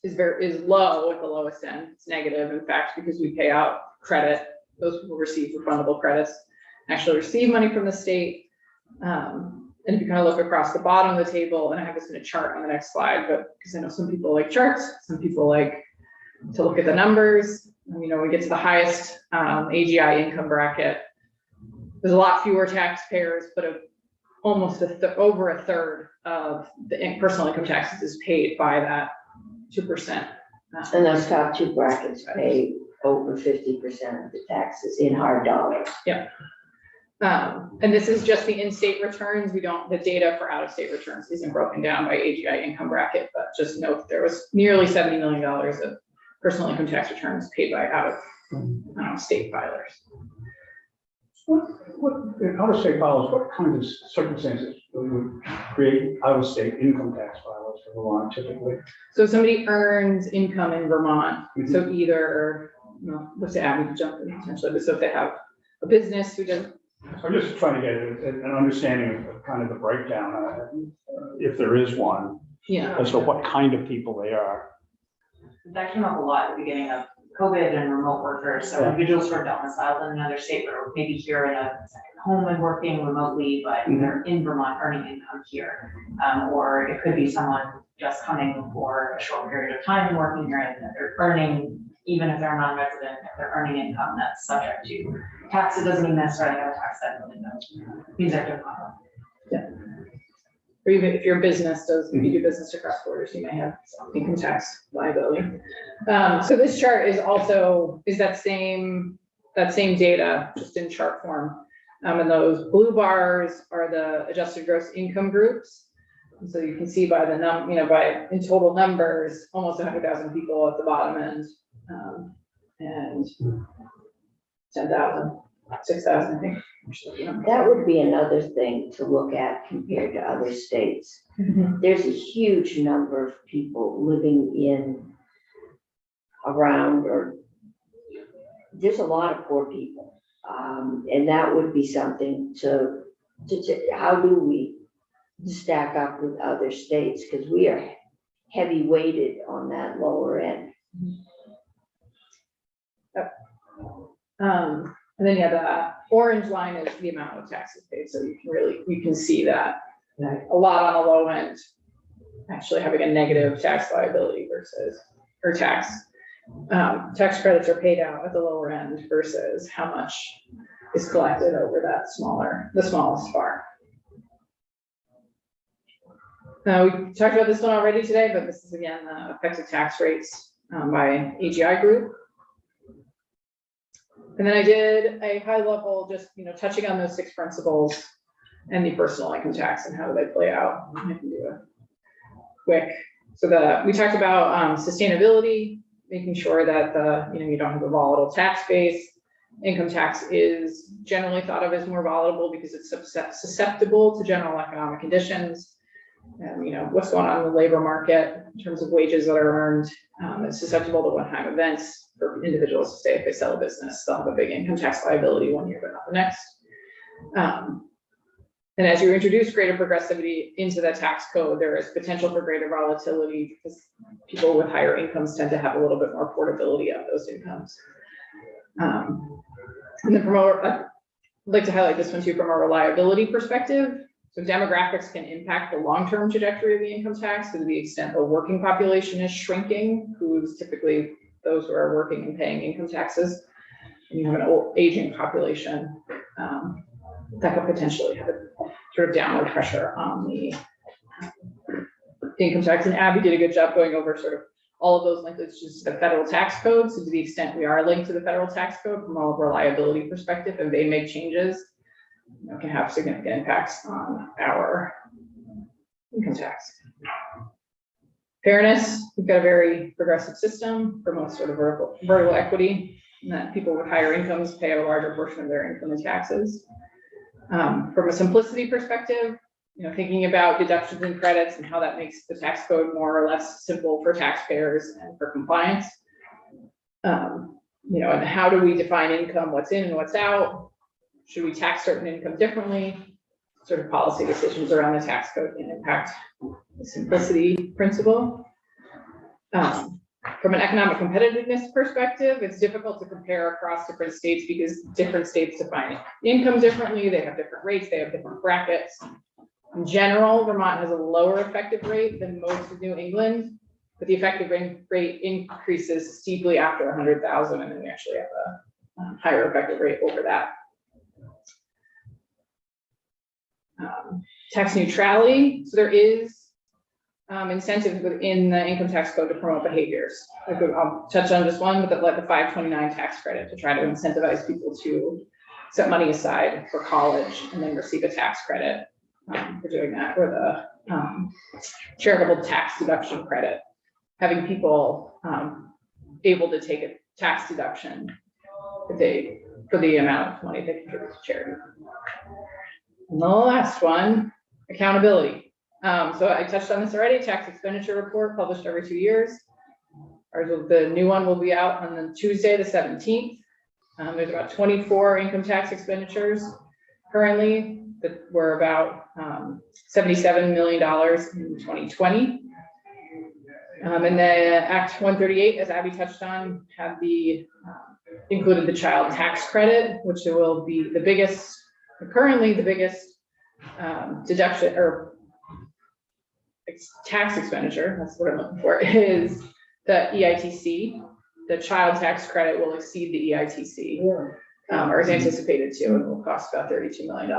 is low at the lowest end. It's negative, in fact, because we pay out credit. Those people receive refundable credits, actually receive money from the state. And if you kind of look across the bottom of the table, and I have this in a chart on the next slide, but because I know some people like charts, some people like to look at the numbers. You know, we get to the highest AGI income bracket. There's a lot fewer taxpayers, but almost over a third of the personal income taxes is paid by that 2%. And those top two brackets pay over 50% of the taxes in hard dollars. Yeah. And this is just the in-state returns. The data for out-of-state returns isn't broken down by AGI income bracket, but just note that there was nearly $70 million of personal income tax returns paid by out-of-state filers. In out-of-state filers, what kind of circumstances would create out-of-state income tax filers for Vermont typically? So somebody earns income in Vermont, so either, let's say Abby jump in potentially, but so if they have a business who does. I'm just trying to get an understanding of kind of the breakdown, if there is one, Yeah. as to what kind of people they are. That came up a lot at the beginning of COVID and remote workers, so individuals who are domiciled in another state, or maybe here in a second home and working remotely, but they're in Vermont earning income here. Or it could be someone just coming for a short period of time and working here, and they're earning, even if they're non-resident, if they're earning income that's subject to tax, it doesn't mean necessarily have a tax that really means they're doing well. Yeah. Or even if your business if you do business across borders, you may have some income tax liability. So this chart is that same data, just in chart form. And those blue bars are the adjusted gross income groups. And so you can see by the by in total numbers, almost 100,000 people at the bottom end, and 10,000, 6,000, I think. That would be another thing to look at compared to other states. There's a huge number of people living in, around, or there's a lot of poor people. And that would be something to how do we stack up with other states? Because we are heavy weighted on that lower end. And then, the orange line is the amount of taxes paid. So you can see that a lot on the low end, actually having a negative tax liability or tax credits are paid out at the lower end versus how much is collected over the smallest bar. We talked about this one already today, but this is again the effective tax rates by AGI group. And then I did a high level, just touching on those 6 principles and the personal income tax and how do they play out. I can do a quick. So we talked about sustainability, making sure that you don't have a volatile tax base. Income tax is generally thought of as more volatile because it's susceptible to general economic conditions. And what's going on in the labor market in terms of wages that are earned. It's susceptible to one-time events for individuals to say if they sell a business, they'll have a big income tax liability one year, but not the next. And as you introduce greater progressivity into the tax code, there is potential for greater volatility because people with higher incomes tend to have a little bit more portability of those incomes. And then I'd like to highlight this one too from a reliability perspective. So demographics can impact the long-term trajectory of the income tax to the extent the working population is shrinking, who's typically those who are working and paying income taxes. And you have an old aging population that could potentially have a sort of downward pressure on the income tax. And Abby did a good job going over sort of all of those linkages to the federal tax code. So to the extent we are linked to the federal tax code from a reliability perspective, and they make changes, can have significant impacts on our income tax. Fairness, we've got a very progressive system, promotes sort of vertical equity, and that people with higher incomes pay a larger portion of their income in taxes. From a simplicity perspective, thinking about deductions and credits and how that makes the tax code more or less simple for taxpayers and for compliance. And how do we define income, what's in and what's out? Should we tax certain income differently? Sort of policy decisions around the tax code can impact the simplicity principle. From an economic competitiveness perspective, it's difficult to compare across different states because different states define income differently. They have different rates, they have different brackets. In general, Vermont has a lower effective rate than most of New England, but the effective rate increases steeply after 100,000, and then we actually have a higher effective rate over that. Tax neutrality. So there is incentive within the income tax code to promote behaviors. I'll touch on just one, but like the 529 tax credit to try to incentivize people to set money aside for college and then receive a tax credit for doing that, or the charitable tax deduction credit, having people able to take a tax deduction for the amount of money they contribute to charity. And the last one, accountability. So I touched on this already, tax expenditure report published every 2 years. The new one will be out on the Tuesday, the 17th. There's about 24 income tax expenditures currently that were about $77 million in 2020. And the Act 138, as Abby touched on, have included the child tax credit, which will be the biggest, currently the biggest deduction or tax expenditure, that's what I'm looking for, is the EITC. The child tax credit will exceed the EITC, or is anticipated to, and will cost about $32 million.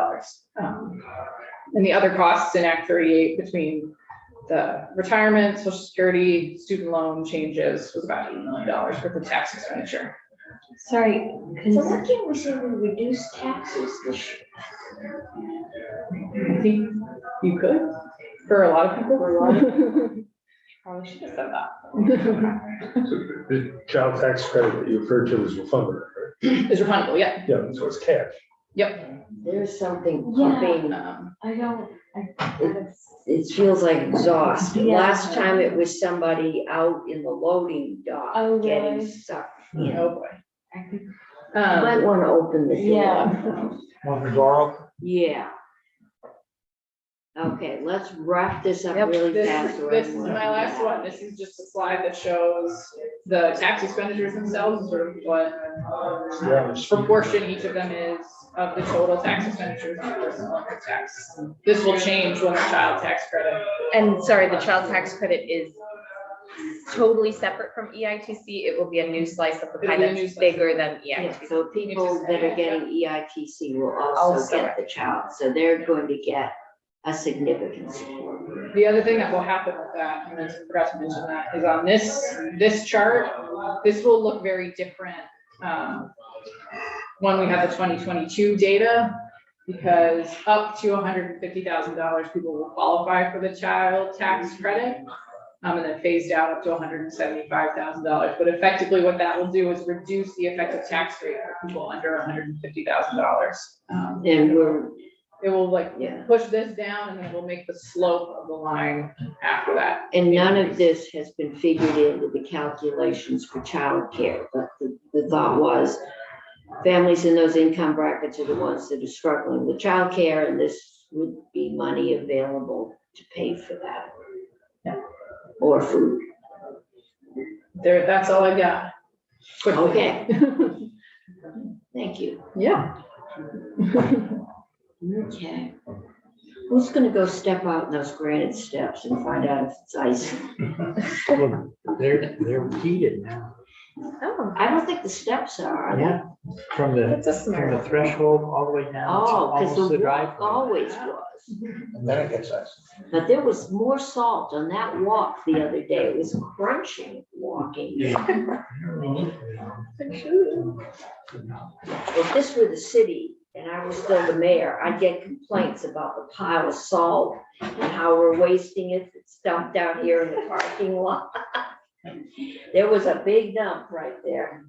And the other costs in Act 38 between the retirement, Social Security, student loan changes was about $8 million worth of tax expenditure. Sorry, so why can't we say we reduce taxes this year? I think you could. For a lot of people. For a lot of Probably should have said that. So the child tax credit that you referred to is refundable, right? It's refundable, yeah. Yeah, so it's cash. Yep. There's something Yeah. pumping, I don't, it feels like exhaust. Yeah. Last time it was somebody out in the loading dock Oh, getting really? sucked in. Oh, boy. You might Um, wanna open the door. Yeah. Want the door open? Yeah. Okay, let's wrap this up Yep. really this, fast. so this is everyone my can last get out. one. This is just a slide that shows the tax expenditures themselves, sort of what proportion each of them is of the total tax expenditures on personal income tax. This will change when the child tax credit. And sorry, the child tax credit is totally separate from EITC. It will be a new slice of the pie It'll be a new that's slice. bigger than Yeah, EITC. so people that are getting EITC will also Also, get the child, so they're going to get a significant support. The other thing that will happen with that, and I forgot to mention that, is on this chart, this will look very different. When we have the 2022 data, because up to $150,000, people will qualify for the child tax credit. And then phased out up to $175,000, but effectively what that will do is reduce the effective tax rate for people under $150,000. And It will like Yeah. push this down and then it will make the slope of the line after that. And none of this has been figured into the calculations for childcare, but the thought was families in those income brackets are the ones that are struggling with childcare, and this would be money available to pay for that. Or food. There, that's all I got. Quickly. Okay. Thank you. Yeah. Okay. Who's gonna go step out in those granite steps and find out if it's ice? Well, they're heated now. Oh, I don't think the steps are. Yeah, from the, that's a from smart. the threshold all the way down. to Oh, because almost the driveway. walk always was. And then it gets us. But there was more salt on that walk the other day. It was crunching walking. If this were the city and I was still the mayor, I'd get complaints about the pile of salt and how we're wasting it. It's dumped out here in the parking lot. There was a big dump right there.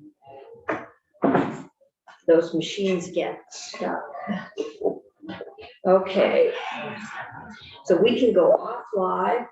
Those machines get stuck. Okay. So we can go off live